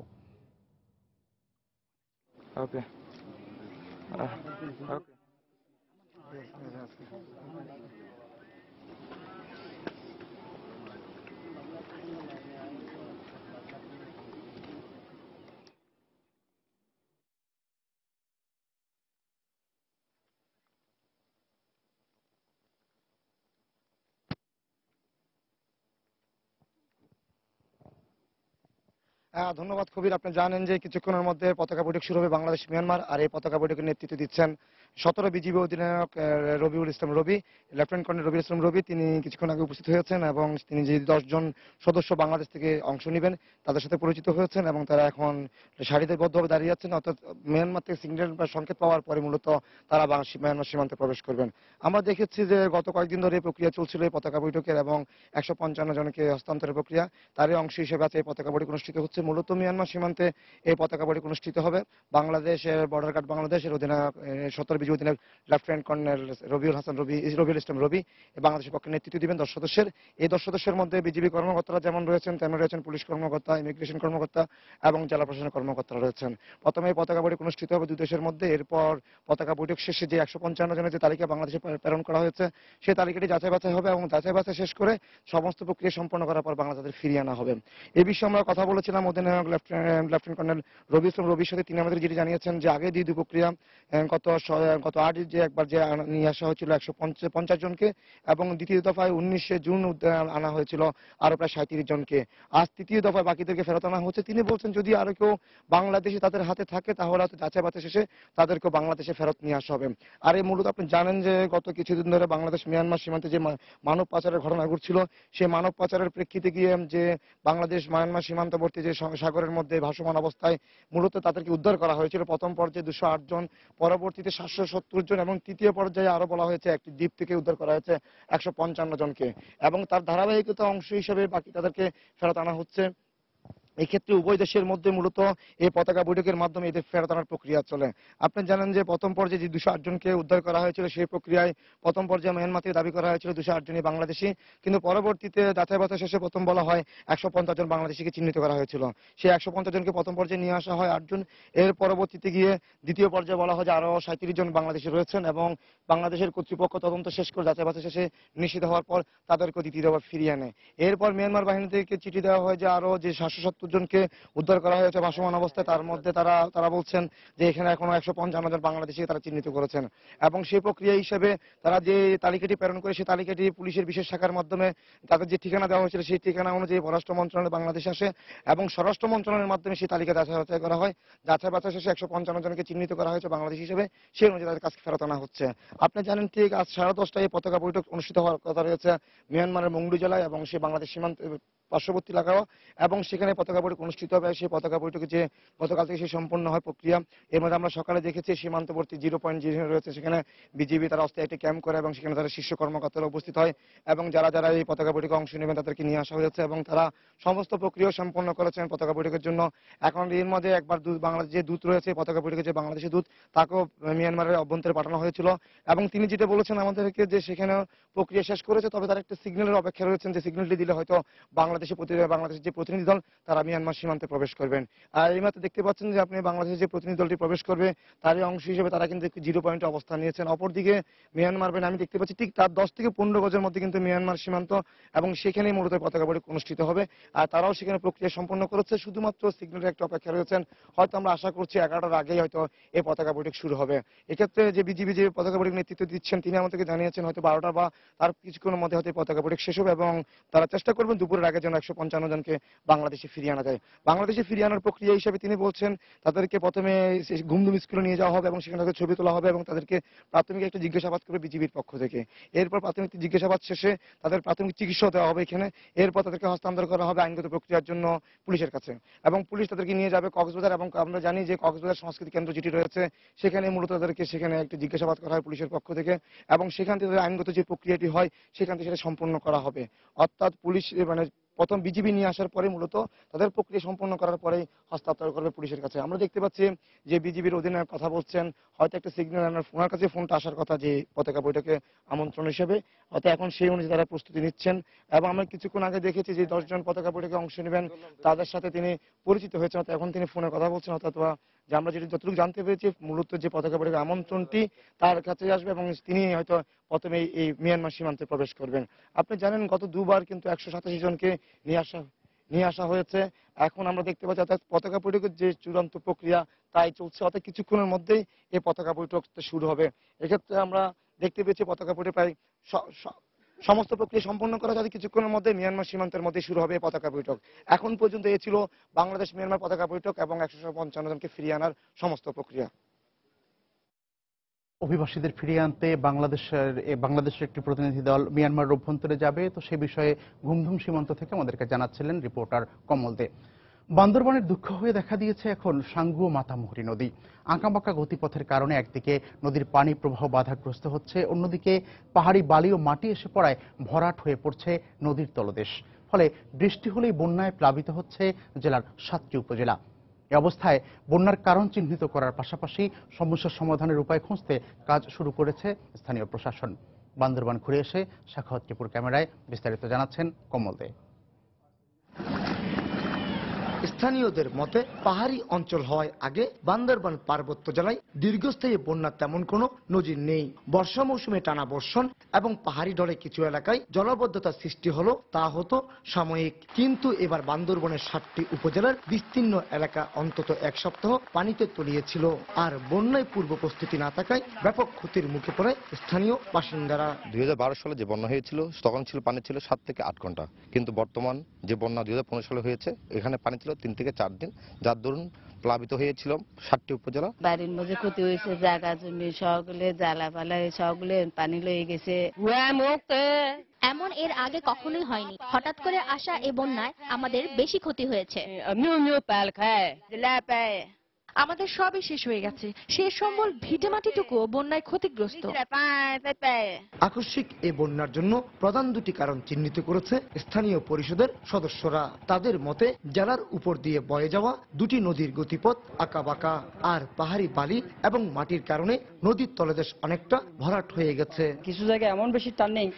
ওকে। ধন্যবাদ কবির। আপনি জানেন যে কিছুক্ষণের মধ্যে পতাকা বৈঠক শুরু হবে বাংলাদেশ মিয়ানমার, আর এই পতাকা বৈঠকের নেতৃত্ব দিচ্ছেন 17 বিজিবি অধিনায়ক রবিউল ইসলাম রবি, লেফটেন্যান্ট কর্নেল রবিউল ইসলাম রবি। তিনি কিছুক্ষণ আগে উপস্থিত হয়েছেন এবং তিনি যে 10 জন সদস্য বাংলাদেশ থেকে অংশ নেবেন তাদের সাথে পরিচিত হয়েছেন এবং তারা এখন সারিবদ্ধভাবে দাঁড়িয়ে আছেন, অর্থাৎ মিয়ানমার থেকে সিগন্যাল বা সংকেত পাওয়ার পরে মূলত তারা মিয়ানমার সীমান্তে প্রবেশ করবেন। আমরা দেখেছি যে গত কয়েকদিন ধরে এই প্রক্রিয়া চলছিল এই পতাকা বৈঠকের এবং 155 জনকে হস্তান্তরের প্রক্রিয়া, তারই অংশ হিসেবে আছে এই পতাকা বৈঠক অনুষ্ঠিত হচ্ছে। মূলত মিয়ানমার সীমান্তে এই পতাকা বৈঠক অনুষ্ঠিত হবে। বাংলাদেশের বর্ডার গার্ড বাংলাদেশের অধিনায়ক 17 বিজিবি অধিনায়ক লেফটেন্যান্ট কর্নেল রবিউল হাসান রবি বাংলাদেশের পক্ষে নেতৃত্ব দিবেন 10 সদস্যের। এই 10 সদস্যের মধ্যে বিজিবি কর্মকর্তারা যেমন রয়েছেন তেমন রয়েছেন পুলিশ কর্মকর্তা, ইমিগ্রেশন কর্মকর্তা এবং জেলা প্রশাসনের কর্মকর্তারা রয়েছেন। প্রথমে এই পতাকা বৈঠক অনুষ্ঠিত হবে দুই দেশের মধ্যে। এরপর পতাকা বৈঠক শেষে যে 155 জনের যে তালিকা বাংলাদেশে প্রেরণ করা হয়েছে সেই তালিকাটি যাচাই বাছাই হবে এবং যাচাই বাছাই শেষ করে সমস্ত প্রক্রিয়া সম্পন্ন করার পর বাংলাদেশ তাদের ফিরিয়ে আনা হবে। এই বিষয়ে আমরা কথা বলেছিলাম অধিনায়ক লেফটেন্যান্ট কর্নেল রবি ইসলাম রবির সাথে। তিনি আমাদের যেটি জানিয়েছেন যে আগে দুই প্রক্রিয়া গত 8 যে একবার যে নিয়ে আসা হয়েছিল 150 জনকে এবং দ্বিতীয় দফায় 19 জুন আনা হয়েছিল আরো প্রায় 37 জনকে। আজ তৃতীয় দফায় বাকিদেরকে ফেরত আনা হচ্ছে। তিনি বলছেন যদি আরো কেউ বাংলাদেশে তাদের হাতে থাকে তাহলে হয়তো যাচাই বাছাই শেষে তাদেরকে বাংলাদেশে ফেরত নিয়ে আসা হবে। আর এই মূলত আপনি জানেন যে গত কিছুদিন ধরে বাংলাদেশ মিয়ানমার সীমান্তে যে মানব পাচারের ঘটনা ঘটছিল সেই মানব পাচারের প্রেক্ষিতে গিয়ে যে বাংলাদেশ মিয়ানমার সীমান্তবর্তী যে সাগরের মধ্যে ভাসমান অবস্থায় মূলত তাদেরকে উদ্ধার করা হয়েছিল। প্রথম পর্যায়ে 208 জন, পরবর্তীতে 770 জন এবং তৃতীয় পর্যায়ে আরো বলা হয়েছে একটি দ্বীপ থেকে উদ্ধার করা হয়েছে 155 জনকে এবং তার ধারাবাহিকতা অংশ হিসেবে বাকি তাদেরকে ফেরত আনা হচ্ছে। এই ক্ষেত্রে উভয় দেশের মধ্যে মূলত এই পতাকা বৈঠকের মাধ্যমে এদের ফেরত আনার প্রক্রিয়া চলে। আপনি জানেন যে প্রথম পর্যায়ে যে 208 জনকে উদ্ধার করা হয়েছিল সেই প্রক্রিয়ায় প্রথম পর্যায়ে মিয়ানমার থেকে দাবি করা হয়েছিল 208 জনই বাংলাদেশি, কিন্তু পরবর্তীতে যাচাই বাছাই শেষে প্রথম বলা হয় 150 জন বাংলাদেশিকে চিহ্নিত করা হয়েছিল। সেই 150 জনকে প্রথম পর্যায়ে নিয়ে আসা হয় 8 জন। এর পরবর্তীতে গিয়ে দ্বিতীয় পর্যায়ে বলা হয় যে আরো 37 জন বাংলাদেশি রয়েছেন এবং বাংলাদেশের কর্তৃপক্ষ তদন্ত শেষ করে যাচাই বাছাই শেষে নিশ্চিত হওয়ার পর তাদেরকে দ্বিতীয়বার ফিরিয়ে আনে। এরপর মিয়ানমার বাহিনী থেকে চিঠি দেওয়া হয় যে আরো যে 770 জনকে উদ্ধার করা হয়েছে ভাসমান অবস্থায়, তার মধ্যে তারা বলছেন যে এখানে এখনো 155 জন বাংলাদেশি তারা চিহ্নিত করেছেন এবং সেই প্রক্রিয়া হিসেবে তারা যে তালিকাটি প্রেরণ করে সেই তালিকাটি পুলিশের বিশেষ শাখার মাধ্যমে তাদের যে ঠিকানা দেওয়া হয়েছিল সেই ঠিকানা অনুযায়ী পররাষ্ট্র মন্ত্রণালয় বাংলাদেশে আসে এবং স্বরাষ্ট্র মন্ত্রণালয়ের মাধ্যমে সেই তালিকা যাচাই বাছাই করা হয়। যাচাই বাছাই শেষে 155 জনকে চিহ্নিত করা হয়েছে বাংলাদেশ হিসেবে, সেই অনুযায়ী তাদের কাছে ফেরত আনা হচ্ছে। আপনি জানেন ঠিক আজ 10:30টায় এই পতাকা বৈঠক অনুষ্ঠিত হওয়ার কথা রয়েছে মিয়ানমারের মংডু জেলায় এবং সেই বাংলাদেশ সীমান্ত পার্শ্ববর্তী এলাকাও এবং সেখানে পতাকা বৈঠক অনুষ্ঠিত হবে। সেই পতাকা বৈঠকে যে গতকাল থেকে সেই সম্পন্ন হয় প্রক্রিয়া, এর মধ্যে আমরা সকালে দেখেছি সীমান্তবর্তী 0.0 রয়েছে সেখানে বিজিবি তারা অস্থায়ী একটি ক্যাম্প করে এবং সেখানে তারা শীর্ষ কর্মকর্তারা উপস্থিত হয় এবং যারা এই পতাকা বৈঠকে অংশ নেবেন তাদেরকে নিয়ে আসা হয়েছে এবং তারা সমস্ত প্রক্রিয়া সম্পন্ন করেছেন পতাকা বৈঠকের জন্য। এখন এর মধ্যে একবার বাংলাদেশ যে দূত রয়েছে পতাকা বৈঠকে যে বাংলাদেশি দূত তাকেও মিয়ানমারের অভ্যন্তরে পাঠানো হয়েছিল এবং তিনি যেটা বলেছেন আমাদেরকে যে সেখানে প্রক্রিয়া শেষ করেছে, তবে তার একটা সিগন্যালের অপেক্ষা রয়েছেন যে সিগন্যালটি দিলে হয়তো বাংলাদেশের যে প্রতিনিধি দল তারা মিয়ানমার সীমান্তে প্রবেশ করবেন। আর এই মাত্র দেখতে পাচ্ছেন যে আপনি বাংলাদেশের যে প্রতিনিধি দলটি প্রবেশ করবে তারই অংশ হিসেবে তারা কিন্তু 0 পয়েন্টে অবস্থান নিয়েছেন। অপরদিকে মিয়ানমার বাহিনী আমি দেখতে পাচ্ছি ঠিক তার 10 থেকে 15 গজের মধ্যে কিন্তু মিয়ানমার সীমান্ত এবং সেখানেই মূলত পতাকা বৈঠক অনুষ্ঠিত হবে আর তারাও সেখানে প্রক্রিয়া সম্পন্ন করেছে, শুধুমাত্র সিগন্যালের একটা অপেক্ষা রয়েছেন। হয়তো আমরা আশা করছি 11টার আগেই হয়তো এই পতাকা বৈঠক শুরু হবে। এক্ষেত্রে যে বিজিবি যে পতাকা বৈঠক নেতৃত্ব দিচ্ছেন তিনি আমাদেরকে জানিয়েছেন হয়তো 12টা বা তার কিছুক্ষণের মধ্যে হয়তো পতাকা বৈঠক শেষ হবে এবং তারা চেষ্টা করবেন দুপুরের আগে যেন 155 জনকে বাংলাদেশে ফিরিয়ে আনা যায়। বাংলাদেশে ফিরিয়ে আনার প্রক্রিয়া হিসেবে তিনি বলছেন তাদেরকে প্রথমে ঘুমদুম স্কুলে নিয়ে যাওয়া হবে এবং সেখানে তাদের ছবি তোলা হবে এবং তাদেরকে প্রাথমিক একটা জিজ্ঞাসাবাদ করবে বিজিবির পক্ষ থেকে। এরপর প্রাথমিক জিজ্ঞাসাবাদ শেষে তাদের প্রাথমিক চিকিৎসা দেওয়া হবে এখানে। এরপর তাদেরকে হস্তান্তর করা হবে আইনগত প্রক্রিয়ার জন্য পুলিশের কাছে এবং পুলিশ তাদেরকে নিয়ে যাবে কক্সবাজার এবং আমরা জানি যে কক্সবাজার সংস্কৃতি কেন্দ্র যেটি রয়েছে সেখানে মূলত তাদেরকে সেখানে একটি জিজ্ঞাসাবাদ করা হয় পুলিশের পক্ষ থেকে এবং সেখান থেকে আইনগত যে প্রক্রিয়াটি হয় সেখান থেকে সেটা সম্পন্ন করা হবে। অর্থাৎ পুলিশ মানে প্রথম বিজিবি নিয়ে আসার পরে মূলত তাদের প্রক্রিয়া সম্পন্ন করার পরেই হস্তান্তর করবে পুলিশের কাছে। আমরা দেখতে পাচ্ছি যে বিজিবির অধিনায়ক কথা বলছেন, হয়তো একটা সিগন্যাল ওনার কাছে ফোনটা আসার কথা যে পতাকা বৈঠকে আমন্ত্রণ হিসেবে, হয়তো এখন সেই অনুযায়ী তারা প্রস্তুতি নিচ্ছেন এবং আমরা কিছুক্ষণ আগে দেখেছি যে 10 জন পতাকা বৈঠকে অংশ নেবেন তাদের সাথে তিনি পরিচিত হয়েছেন, হয়তো এখন তিনি ফোনে কথা বলছেন অথবা যে আমরা যতটুকু জানতে পেরেছি মূলত যে পতাকা বৈঠকের আমন্ত্রণটি তার কাছে আসবে এবং তিনি হয়তো প্রথমে এই মিয়ানমার সীমান্তে প্রবেশ করবেন। আপনি জানেন গত দুবার কিন্তু 187 জনকে নিয়ে আসা হয়েছে। এখন আমরা দেখতে পাচ্ছি অর্থাৎ পতাকা বৈঠকের যে চূড়ান্ত প্রক্রিয়া তাই চলছে, অর্থাৎ কিছুক্ষণের মধ্যেই এই পতাকা বৈঠক শুরু হবে। এক্ষেত্রে আমরা দেখতে পেয়েছি পতাকা বৈঠক প্রায় সমস্ত প্রক্রিয়া সম্পন্ন করা যাতে কিছুক্ষণের মধ্যে মিয়ানমার সীমান্তের মধ্যে শুরু হবে পতাকা বৈঠক। এখন পর্যন্ত এ ছিল বাংলাদেশ মিয়ানমার পতাকা বৈঠক এবং 155 জনকে ফিরিয়ে আনার সমস্ত প্রক্রিয়া। অভিবাসীদের ফিরিয়ে আনতে বাংলাদেশের একটি প্রতিনিধি দল মিয়ানমার অভ্যন্তরে যাবে, তো সে বিষয়ে ঘুমধুম সীমান্ত থেকে আমাদেরকে জানাচ্ছিলেন রিপোর্টার কমল দে। বান্দরবানের দুঃখ হয়ে দেখা দিয়েছে এখন সাঙ্গু ও মাতামুহুরী নদী। আঁকাবাঁকা গতিপথের কারণে একদিকে নদীর পানি প্রবাহ বাধাগ্রস্ত হচ্ছে, অন্যদিকে পাহাড়ি বালি ও মাটি এসে পড়ায় ভরাট হয়ে পড়ছে নদীর তলদেশ। ফলে বৃষ্টি হলেই বন্যায় প্লাবিত হচ্ছে জেলার 7টি উপজেলা। এ অবস্থায় বন্যার কারণ চিহ্নিত করার পাশাপাশি সমস্যার সমাধানের উপায় খুঁজতে কাজ শুরু করেছে স্থানীয় প্রশাসন। বান্দরবান ঘুরে এসে সাখাওয়াত টিপুর ক্যামেরায় বিস্তারিত জানাচ্ছেন কমল দে। স্থানীয়দের মতে পাহাড়ি অঞ্চল হওয়ায় আগে বান্দরবান পার্বত্য জেলায় দীর্ঘস্থায়ী বন্যা তেমন কোনো নজির নেই। বর্ষা মৌসুমে টানা বর্ষণ এবং পাহাড়ি ঢলে কিছু এলাকায় জলাবদ্ধতার সৃষ্টি হলো তা হতো সাময়িক, কিন্তু এবার বান্দরবানের 7টি উপজেলার বিস্তীর্ণ এলাকা অন্তত এক সপ্তাহ পানিতে তলিয়েছিল। আর বন্যায় পূর্ব প্রস্তুতি না থাকায় ব্যাপক ক্ষতির মুখে পড়ে স্থানীয় বাসিন্দারা। 2012 সালে যে বন্যা হয়েছিল তখন পানি ছিল 7 থেকে 8 ঘন্টা, কিন্তু বর্তমান যে বন্যা 2015 সালে হয়েছে এখানে পানি ছিল 3 থেকে 4 দিন, যার দরুন প্লাবিত হয়েছিল 7টি উপজেলা। বাড়ির মধ্যে ক্ষতি হয়েছে, জায়গা জমি সকলে জ্বালাপালা সবগুলো পানি লয়ে গেছে। এমন এর আগে কখনোই হয়নি। হঠাৎ করে আসা এই বন্যায় আমাদের বেশি ক্ষতি হয়েছে। আমাদের সবই শেষ হয়ে গেছে। শেষ সম্বল ভিটেমাটিটুকু বন্যায় ক্ষতিগ্রস্ত। আকস্মিক এই বন্যার জন্য প্রধান দুটি কারণ চিহ্নিত করেছে স্থানীয় পরিষদের সদস্যরা। তাদের মতে জেলার উপর দিয়ে বয়ে যাওয়া দুটি নদীর গতিপথ আঁকাবাঁকা, আর পাহাড়ি বালি এবং মাটির কারণে নদীর তলদেশ অনেকটা ভরাট হয়ে গেছে। কিছু জায়গায় এমন বেশি টান নেই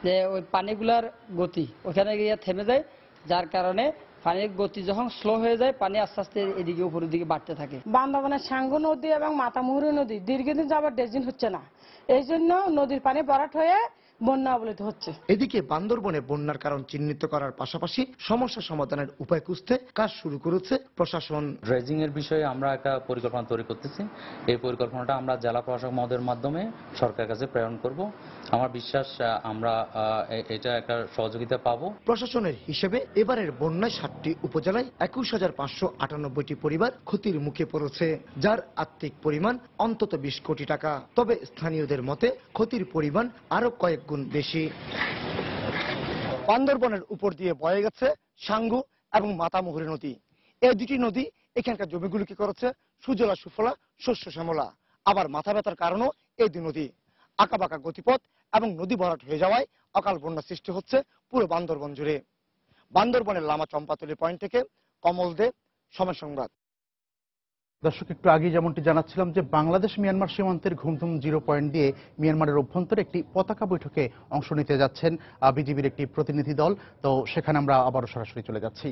যে ওই পানিগুলার গতি ওখানে গিয়ে থেমে যায়, যার কারণে পানির গতি যখন স্লো হয়ে যায় পানি আস্তে আস্তে এদিকে উপরের দিকে বাড়তে থাকে। বান্দরবানের সাঙ্গু নদী এবং মাতামুহুরী নদী দীর্ঘদিন যাবার ড্রেজিং হচ্ছে না, এই জন্য নদীর পানি ভরাট হয়ে বন্যা অবলিত হচ্ছে। এদিকে বান্দরবনে বন্যার কারণ চিহ্নিত করার পাশাপাশি সমস্যা সমাধানের উপায় খুঁজতে কাজ শুরু করেছে প্রশাসন। ড্রেজিং এর বিষয়ে আমরা একটা পরিকল্পনা তৈরি করতেছি। এই পরিকল্পনাটা আমরা জেলা প্রশাসক মহোদয়ের মাধ্যমে সরকারের কাছে প্রেরণ করব। আমার বিশ্বাস আমরা এটা একটা সহযোগিতা পাবো। প্রশাসনের হিসেবে এবারের বন্যায় 7টি উপজেলায় 21,598টি পরিবার ক্ষতির মুখে পড়েছে, যার আর্থিক পরিমাণ অন্তত 20 কোটি টাকা। তবে স্থানীয়দের মতে ক্ষতির পরিমাণ আরো কয়েক গুণ বেশি। বান্দরবনের উপর দিয়ে বয়ে গেছে সাঙ্গু এবং মাতামুহুরী নদী। এই দুটি নদী এখানকার জমিগুলোকে করেছে সুজলা সুফলা, শস্য শ্যামলা। আবার মাথা ব্যথার কারণও এই দুই নদী। আঁকাবাঁকা গতিপথ এবং নদী ভরাট হয়ে যাওয়ায় অকাল বন্যা সৃষ্টি হচ্ছে পুরো বান্দরবন জুড়ে। বান্দরবনের লামা চম্পাতলি পয়েন্ট থেকে কমল দে, সময় সংবাদ। দর্শক, একটু আগে যেমনটি জানাচ্ছিলাম যে বাংলাদেশ মিয়ানমার সীমান্তের ঘুমধুম 0 পয়েন্ট দিয়ে মিয়ানমারের অভ্যন্তরে একটি পতাকা বৈঠকে অংশ নিতে যাচ্ছেন বিজিবির একটি প্রতিনিধি দল। তো সেখানে আমরা আবারও সরাসরি চলে যাচ্ছি।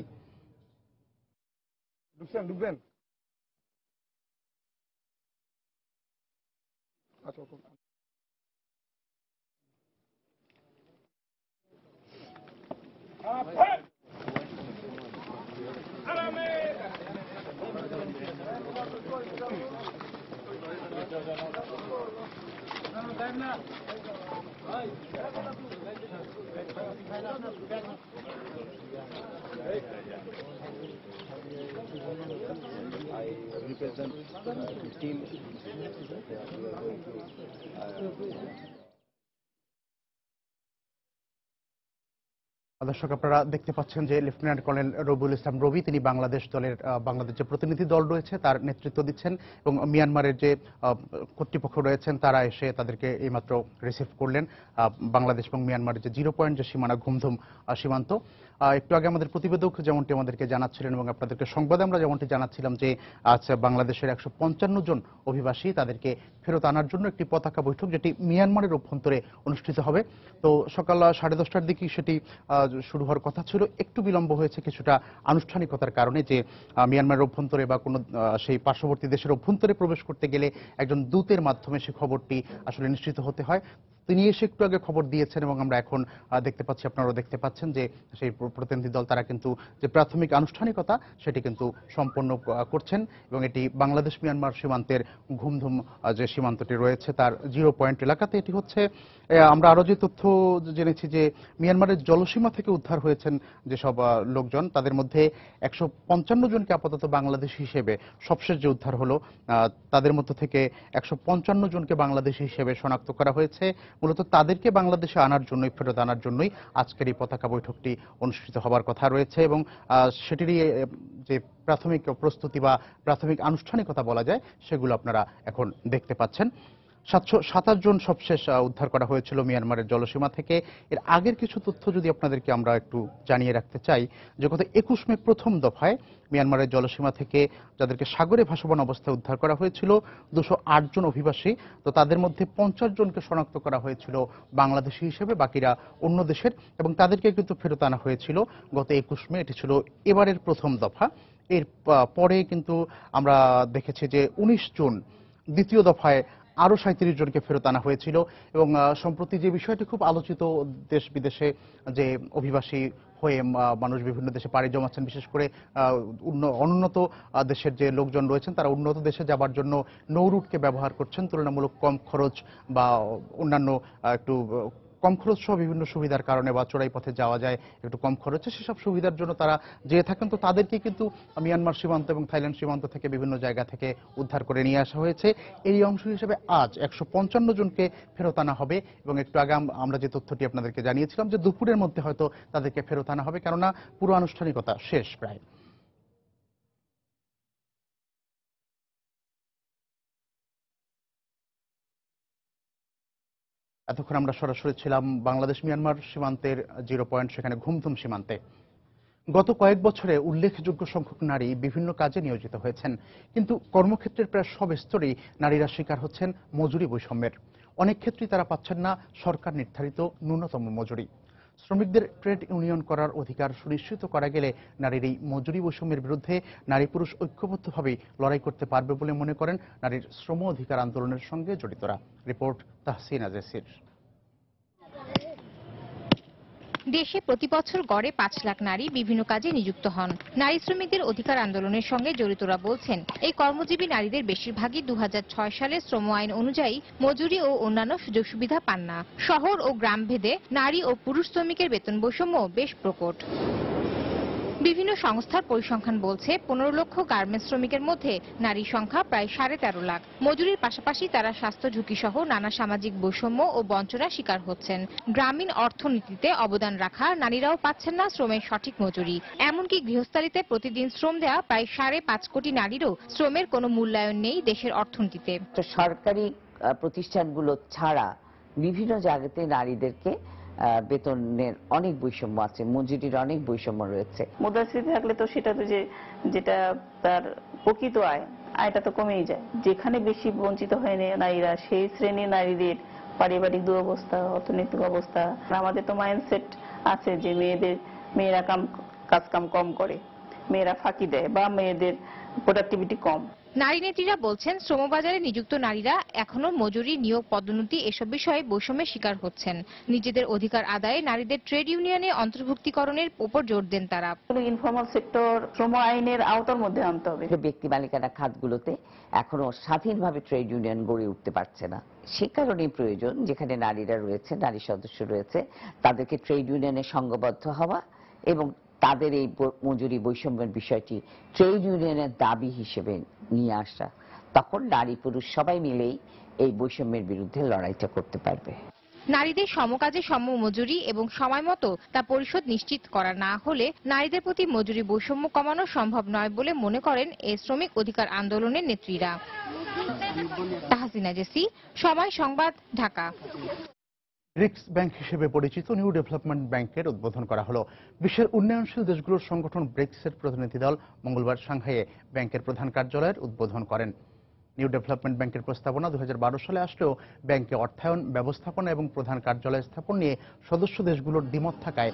দর্শক, আপনারা দেখতে পাচ্ছেন যে লেফটেন্যান্ট কর্নেল রবিউল ইসলাম রবি তিনি বাংলাদেশ যে প্রতিনিধি দল রয়েছে তার নেতৃত্ব দিচ্ছেন এবং মিয়ানমারের যে কর্তৃপক্ষ রয়েছেন তারা এসে তাদেরকে এইমাত্র রিসিভ করলেন। বাংলাদেশ এবং মিয়ানমারের যে 0 পয়েন্ট যে সীমানা ঘুমধুম সীমান্ত, একটু আগে আমাদের প্রতিবেদক যেমনটি আমাদেরকে জানাচ্ছিলেন এবং আপনাদেরকে সংবাদে আমরা যেমনটি জানাচ্ছিলাম যে আজ বাংলাদেশের 155 জন অভিবাসী তাদেরকে ফেরত আনার জন্য একটি পতাকা বৈঠক যেটি মিয়ানমারের অভ্যন্তরে অনুষ্ঠিত হবে। তো সকাল 10:30টার দিকে সেটি শুরু হওয়ার কথা ছিল, একটু বিলম্ব হয়েছে কিছুটা আনুষ্ঠানিকতার কারণে, যে মিয়ানমারের অভ্যন্তরে বা কোনো সেই পার্শ্ববর্তী দেশের অভ্যন্তরে প্রবেশ করতে গেলে একজন দূতের মাধ্যমে সে খবরটি আসলে নিশ্চিত হতে হয়। তিনি এসে একটু আগে খবর দিয়েছেন এবং আমরা এখন দেখতে পাচ্ছি, আপনারাও দেখতে পাচ্ছেন যে সেই প্রতিনিধি দল তারা কিন্তু যে প্রাথমিক আনুষ্ঠানিকতা সেটি কিন্তু সম্পন্ন করছেন এবং এটি বাংলাদেশ মিয়ানমার সীমান্তের ঘুমধুম যে সীমান্তটি রয়েছে তার 0 পয়েন্ট এলাকাতে এটি হচ্ছে। আমরা আরো যে তথ্য জেনেছি যে মিয়ানমারের জলসীমা থেকে উদ্ধার হয়েছেন যেসব লোকজন তাদের মধ্যে 155 জনকে আপাতত বাংলাদেশি হিসেবে সবশেষ যে উদ্ধার হলো তাদের মধ্য থেকে 155 জনকে বাংলাদেশি হিসেবে শনাক্ত করা হয়েছে। মূলত তাদেরকে বাংলাদেশে আনার জন্যই, ফেরত আনার জন্যই আজকের এই পতাকা বৈঠকটি অনুষ্ঠিত হবার কথা রয়েছে এবং সেটিরই যে প্রাথমিক প্রস্তুতি বা প্রাথমিক আনুষ্ঠানিকতা বলা যায় সেগুলো আপনারা এখন দেখতে পাচ্ছেন। 727 জন সবশেষ উদ্ধার করা হয়েছিল মিয়ানমারের জলসীমা থেকে। এর আগের কিছু তথ্য যদি আপনাদেরকে আমরা একটু জানিয়ে রাখতে চাই যে গত 21 মে প্রথম দফায় মিয়ানমারের জলসীমা থেকে যাদেরকে সাগরে ভাসমান অবস্থায় উদ্ধার করা হয়েছিল 208 জন অভিবাসী, তো তাদের মধ্যে 50 জনকে শনাক্ত করা হয়েছিল বাংলাদেশি হিসেবে, বাকিরা অন্য দেশের, এবং তাদেরকে কিন্তু ফেরত আনা হয়েছিল গত 21 মে। এটি ছিল এবারের প্রথম দফা। এর পরে কিন্তু আমরা দেখেছি যে 19 জুন দ্বিতীয় দফায় আরো 37 জনকে ফেরত আনা হয়েছিল এবং সম্প্রতি যে বিষয়টি খুব আলোচিত দেশ বিদেশে যে অভিবাসী হয়ে মানুষ বিভিন্ন দেশে পাড়ি জমাচ্ছেন, বিশেষ করে অনুন্নত দেশের যে লোকজন রয়েছেন তারা উন্নত দেশে যাবার জন্য নৌ রুটকে ব্যবহার করছেন তুলনামূলক কম খরচ বা অন্যান্য একটু কম খরচ সহ বিভিন্ন সুবিধার কারণে বা চোরাই পথে যাওয়া যায় একটু কম খরচে, সেসব সুবিধার জন্য তারা যেয়ে থাকেন। তো তাদেরকে কিন্তু মিয়ানমার সীমান্ত এবং থাইল্যান্ড সীমান্ত থেকে বিভিন্ন জায়গা থেকে উদ্ধার করে নিয়ে আসা হয়েছে। এই অংশ হিসেবে আজ 155 জনকে ফেরত আনা হবে এবং একটু আগে আমরা যে তথ্যটি আপনাদেরকে জানিয়েছিলাম যে দুপুরের মধ্যে হয়তো তাদেরকে ফেরত আনা হবে, কেননা পুরো আনুষ্ঠানিকতা শেষ প্রায়। এতক্ষণ আমরা সরাসরি ছিলাম বাংলাদেশ মিয়ানমার সীমান্তের 0 পয়েন্ট, সেখানে ঘুমধুম সীমান্তে। গত কয়েক বছরে উল্লেখযোগ্য সংখ্যক নারী বিভিন্ন কাজে নিয়োজিত হয়েছেন, কিন্তু কর্মক্ষেত্রের প্রায় সব স্তরেই নারীরা শিকার হচ্ছেন মজুরি বৈষম্যের। অনেক ক্ষেত্রেই তারা পাচ্ছেন না সরকার নির্ধারিত ন্যূনতম মজুরি। শ্রমিকদের ট্রেড ইউনিয়ন করার অধিকার সুনিশ্চিত করা গেলে নারীর এই মজুরি বৈষম্যের বিরুদ্ধে নারী পুরুষ ঐক্যবদ্ধভাবে লড়াই করতে পারবে বলে মনে করেন নারীর শ্রম অধিকার আন্দোলনের সঙ্গে জড়িতরা। রিপোর্ট তাহসিনা জেসির। দেশে প্রতি বছর গড়ে 5 লাখ নারী বিভিন্ন কাজে নিযুক্ত হন। নারী শ্রমিকদের অধিকার আন্দোলনের সঙ্গে জড়িতরা বলছেন, এই কর্মজীবী নারীদের বেশিরভাগই 2006 সালের শ্রম আইন অনুযায়ী মজুরি ও অন্যান্য সুযোগ সুবিধা পান না। শহর ও গ্রাম ভেদে নারী ও পুরুষ শ্রমিকের বেতন বৈষম্য বেশ প্রকট। বিভিন্ন সংস্থার পরিসংখ্যান বলছে 15 লক্ষ গার্মেন্টস শ্রমিকের মধ্যে নারীর সংখ্যা প্রায় 13.5 লাখ। মজুরির পাশাপাশি তারা স্বাস্থ্য ঝুঁকি সহ নানা সামাজিক বৈষম্য ও বঞ্চনার শিকার হচ্ছেন। গ্রামীণ অর্থনীতিতে অবদান রাখা নারীরাও পাচ্ছেন না শ্রমের সঠিক মজুরি। এমনকি গৃহস্থালিতে প্রতিদিন শ্রম দেওয়া প্রায় 5.5 কোটি নারীরও শ্রমের কোনো মূল্যায়ন নেই দেশের অর্থনীতিতে। সরকারি প্রতিষ্ঠানগুলো ছাড়া বিভিন্ন জায়গাতে নারীদেরকে বেতনের অনেক বৈষম্য আছে, মজুরির অনেক বৈষম্য রয়েছে। মুদ্রাস্ফীতি থাকলে তো সেটা তো যেটা তার প্রকৃত আয়টা তো কমেই যায়। যেখানে বেশি বঞ্চিত হয় নারীরা, সেই শ্রেণীর নারীদের পারিবারিক দুরবস্থা, অর্থনৈতিক অবস্থা। আমাদের তো মাইন্ডসেট আছে যে মেয়েরা কাজ কাম কম করে, মেয়েরা ফাঁকি দেয় বা মেয়েদের প্রোডাক্টিভিটি কম। নারী নেত্রীরা বলছেন, শ্রমবাজারে নিযুক্ত নারীরা এখনো মজুরি, নিয়োগ, পদোন্নতি এসব বিষয়ে বৈষম্যের শিকার হচ্ছেন। নিজেদের অধিকার আদায়ে নারীদের ট্রেড ইউনিয়নে অন্তর্ভুক্তিকরণের উপর জোর দেন তারা। ইনফর্মাল সেক্টর শ্রম আইনের আওতার মধ্যে আনতে হবে। ব্যক্তি মালিকানা খাতগুলোতে এখনো স্বাধীনভাবে ট্রেড ইউনিয়ন গড়ে উঠতে পারছে না। সে কারণেই প্রয়োজন, যেখানে নারীরা রয়েছে, নারী সদস্য রয়েছে, তাদেরকে ট্রেড ইউনিয়নে সংঘবদ্ধ হওয়া এবং তাদের এই মজুরি বৈষম্যের বিষয়টি ট্রেড ইউনিয়নের দাবি হিসেবে নিয়ে আসা। তখন নারী পুরুষ সবাই মিলেই এই বৈষম্যের বিরুদ্ধে লড়াইটা করতে পারবে। নারীদের সমকাজে সম মজুরি এবং সময় মতো তা পরিশোধ নিশ্চিত করা না হলে নারীদের প্রতি মজুরি বৈষম্য কমানো সম্ভব নয় বলে মনে করেন এই শ্রমিক অধিকার আন্দোলনের নেত্রীরা। তাহসিনা জেসি, সময় সংবাদ, ঢাকা। ব্রিক্স ব্যাংক হিসেবে পরিচিত নিউ ডেভেলপমেন্ট ব্যাংকের উদ্বোধন করা হলো। বিশ্বের উন্নয়নশীল দেশগুলোর সংগঠন ব্রিক্সের প্রতিনিধি দল মঙ্গলবার সাংহাইয়ে ব্যাংকের প্রধান কার্যালয়ের উদ্বোধন করেন। নিউ ডেভেলপমেন্ট ব্যাংকের প্রস্তাবনা 2012 সালে আসলেও ব্যাংকে অর্থায়ন, ব্যবস্থাপনা এবং প্রধান কার্যালয় স্থাপন নিয়ে সদস্য দেশগুলোর দ্বিমত থাকায়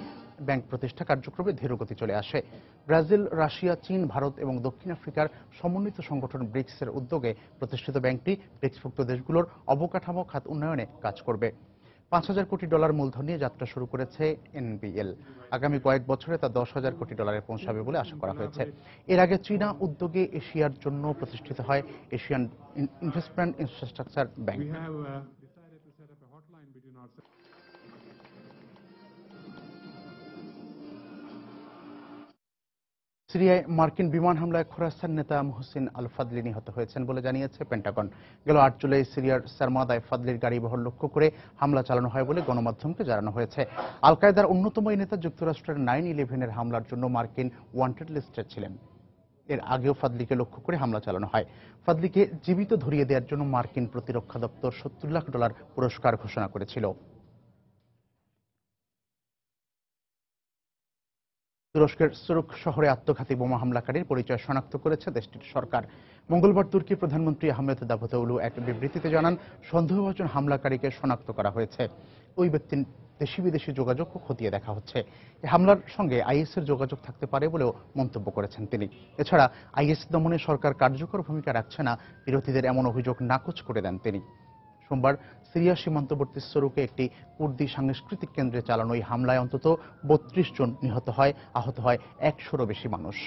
ব্যাংক প্রতিষ্ঠা কার্যক্রমে ধীরগতি চলে আসে। ব্রাজিল, রাশিয়া, চীন, ভারত এবং দক্ষিণ আফ্রিকার সমন্বিত সংগঠন ব্রিক্সের উদ্যোগে প্রতিষ্ঠিত ব্যাংকটি ব্রিক্সভুক্ত দেশগুলোর অবকাঠামো খাত উন্নয়নে কাজ করবে। $5,000 কোটি মূলধন নিয়ে যাত্রা শুরু করেছে এনবিএল। আগামী কয়েক বছরে তা $10,000 কোটি পৌঁছাবে বলে আশা করা হয়েছে। এর আগে চীনা উদ্যোগে এশিয়ার জন্য প্রতিষ্ঠিত হয় এশিয়ান ইনভেস্টমেন্ট ইনফ্রাস্ট্রাকচার ব্যাংক। সিরিয়ায় মার্কিন বিমান হামলায় খোরাসান নেতা মুহসিন আল ফাদলি নিহত হয়েছেন বলে জানিয়েছে পেন্টাগন। গেল 8 জুলাই সিরিয়ার সারমাদায় ফাদলির গাড়িবহর লক্ষ্য করে হামলা চালানো হয় বলে গণমাধ্যমকে জানানো হয়েছে। আল কায়দার অন্যতম এই নেতা যুক্তরাষ্ট্রের 9/11-এর হামলার জন্য মার্কিন ওয়ান্টেড লিস্টে ছিলেন। এর আগেও ফাদলিকে লক্ষ্য করে হামলা চালানো হয়। ফাদলিকে জীবিত ধরিয়ে দেওয়ার জন্য মার্কিন প্রতিরক্ষা দপ্তর $70 লাখ পুরস্কার ঘোষণা করেছিল। তুরস্কের সুরুক শহরে আত্মঘাতী বোমা হামলাকারীর পরিচয় শনাক্ত করেছে দেশটির সরকার। মঙ্গলবার তুর্কি প্রধানমন্ত্রী আহমেদ দাভুতোগলু এক বিবৃতিতে জানান, সন্দেহভাজন হামলাকারীকে শনাক্ত করা হয়েছে। ওই ব্যক্তির দেশি বিদেশি যোগাযোগও খতিয়ে দেখা হচ্ছে। এই হামলার সঙ্গে আইএসের যোগাযোগ থাকতে পারে বলেও মন্তব্য করেছেন তিনি। এছাড়া আইএস দমনে সরকার কার্যকর ভূমিকা রাখছে না, বিরোধীদের এমন অভিযোগ নাকচ করে দেন তিনি। সোমবার সিরিয়া সীমান্তবর্তী সরুকে একটি কুর্দি সাংস্কৃতিক কেন্দ্রে চালানো এই হামলায় অন্তত 32 জন নিহত হয়, আহত হয় 100-রও বেশি মানুষ।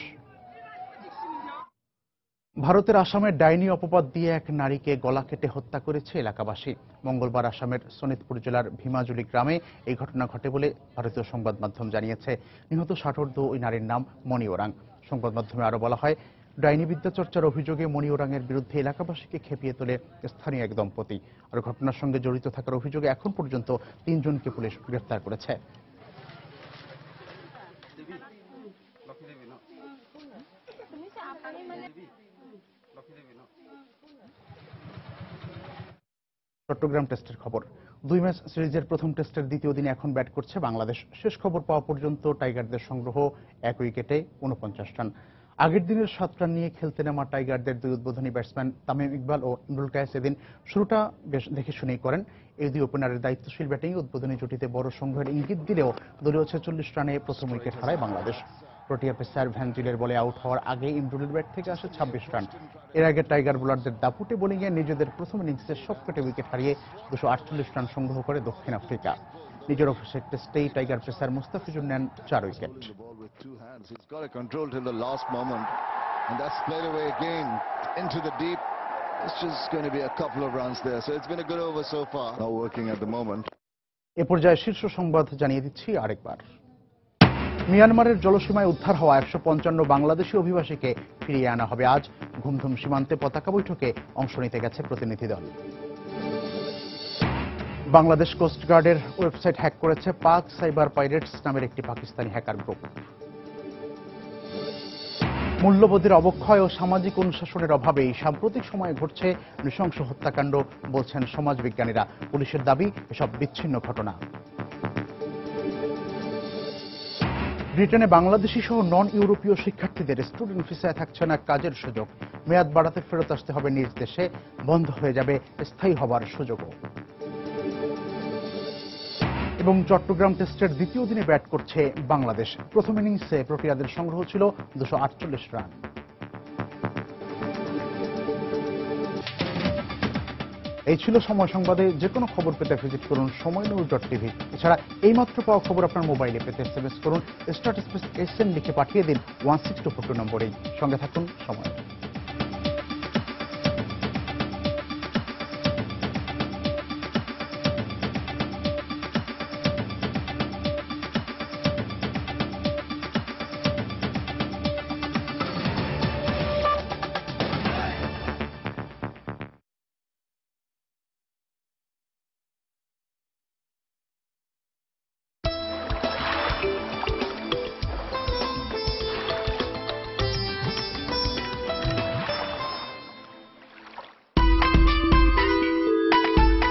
ভারতের আসামের ডাইনি অপবাদ দিয়ে এক নারীকে গলা কেটে হত্যা করেছে এলাকাবাসী। মঙ্গলবার আসামের সোনিতপুর জেলার ভীমাজুলি গ্রামে এই ঘটনা ঘটে বলে ভারতীয় সংবাদ মাধ্যম জানিয়েছে। নিহত ষাটোর্ধ্ব ওই নারীর নাম মণি ওরাং। সংবাদ মাধ্যমে আরো বলা হয়, ডাইনি বিদ্যা চর্চার অভিযোগে মণি ওরাংয়ের বিরুদ্ধে এলাকাবাসীকে খেপিয়ে তোলে স্থানীয় এক দম্পতি। আর ঘটনার সঙ্গে জড়িত থাকার অভিযোগে এখন পর্যন্ত 3 জনকে পুলিশ গ্রেফতার করেছে। চট্টগ্রাম টেস্টের খবর। 2 ম্যাচ সিরিজের প্রথম টেস্টের দ্বিতীয় দিনে এখন ব্যাট করছে বাংলাদেশ। শেষ খবর পাওয়া পর্যন্ত টাইগারদের সংগ্রহ 1 উইকেটে 49 রান। আগের দিনের 7 রান নিয়ে খেলতে নামা টাইগারদের 2 উদ্বোধনী ব্যাটসম্যান তামিম ইকবাল ও ইমরুল কায়েস এদিন শুরুটা বেশ দেখে শুনেই করেন। এই 2 ওপেনারের দায়িত্বশীল ব্যাটিং উদ্বোধনী জুটিতে বড় সংগ্রহের ইঙ্গিত দিলেও দলীয় 46 রানে প্রথম উইকেট হারায় বাংলাদেশ। প্রোটিয়া পেসার ভ্যানজিলের বলে আউট হওয়ার আগে ইমরুলের ব্যাট থেকে আসে 26 রান। এর আগে টাইগার বোলারদের দাপুটে বোলিংয়ে নিজেদের প্রথম ইনিংসে সবকটি উইকেট হারিয়ে 248 রান সংগ্রহ করে দক্ষিণ আফ্রিকা। নিজের অফিসের টেস্টেই টাইগার পেসার মুস্তাফিজুর নেন 4 উইকেট। এ পর্যায়ে শীর্ষ সংবাদ জানিয়ে দিচ্ছি আরেকবার। মিয়ানমারের জলসীমায় উদ্ধার হওয়া 155 বাংলাদেশি অভিবাসীকে ফিরিয়ে আনা হবে আজ। ঘুমধুম সীমান্তে পতাকা বৈঠকে অংশ নিতে গেছে প্রতিনিধি দল। বাংলাদেশ কোস্টগার্ডের ওয়েবসাইট হ্যাক করেছে পাক সাইবার পাইরেটস নামের একটি পাকিস্তানি হ্যাকার গ্রুপ। মূল্যবোধের অবক্ষয় ও সামাজিক অনুশাসনের অভাবেই সাম্প্রতিক সময়ে ঘটছে নৃশংস হত্যাকাণ্ড বলছেন সমাজবিজ্ঞানীরা। পুলিশের দাবি এসব বিচ্ছিন্ন ঘটনা। ব্রিটেনে বাংলাদেশি সহ নন ইউরোপীয় শিক্ষার্থীদের স্টুডেন্ট ভিসায় থাকছে না কাজের সুযোগ। মেয়াদ বাড়াতে ফেরত আসতে হবে নিজ দেশে, বন্ধ হয়ে যাবে স্থায়ী হবার সুযোগও। এবং চট্টগ্রাম টেস্টের দ্বিতীয় দিনে ব্যাট করছে বাংলাদেশ। প্রথম ইনিংসে প্রোটিয়াদের সংগ্রহ ছিল 248 রান। এই ছিল সময় সংবাদে। যে কোনো খবর পেতে ভিজিট করুন সময়নিউজ.tv। এছাড়া এইমাত্র পাওয়া খবর আপনার মোবাইলে পেতে SMS করুন *SN লিখে পাঠিয়ে দিন 16242 নম্বরেই। সঙ্গে থাকুন সময়।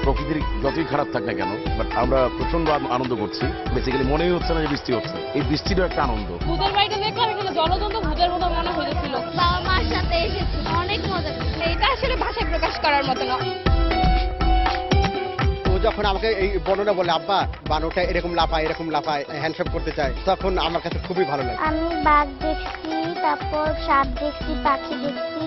প্রকৃতির যতই খারাপ থাক না কেন, বাট আমরা প্রচন্ড আনন্দ করছি। বেসিক্যালি মনেই হচ্ছে না যে বৃষ্টি হচ্ছে, এই বৃষ্টিরও একটা আনন্দ। ভূতের বাড়িটা দেখলাম, এখানে জলজন্ত ভূতের মতো মনে হয়েছিল। বাবা মার সাথে এসেছি, অনেক মজা করছি। এটা আসলে ভাষায় প্রকাশ করার মতো না। ও যখন আমাকে এই বর্ণনা বলে, আব্বা বানরটা এরকম লাফায় এরকম লাফায়, হ্যান্ডশেক করতে চায়, তখন আমার কাছে খুবই ভালো লাগে। আমি বাঘ দেখছি, তারপর সাপ দেখছি, পাখি দেখছি।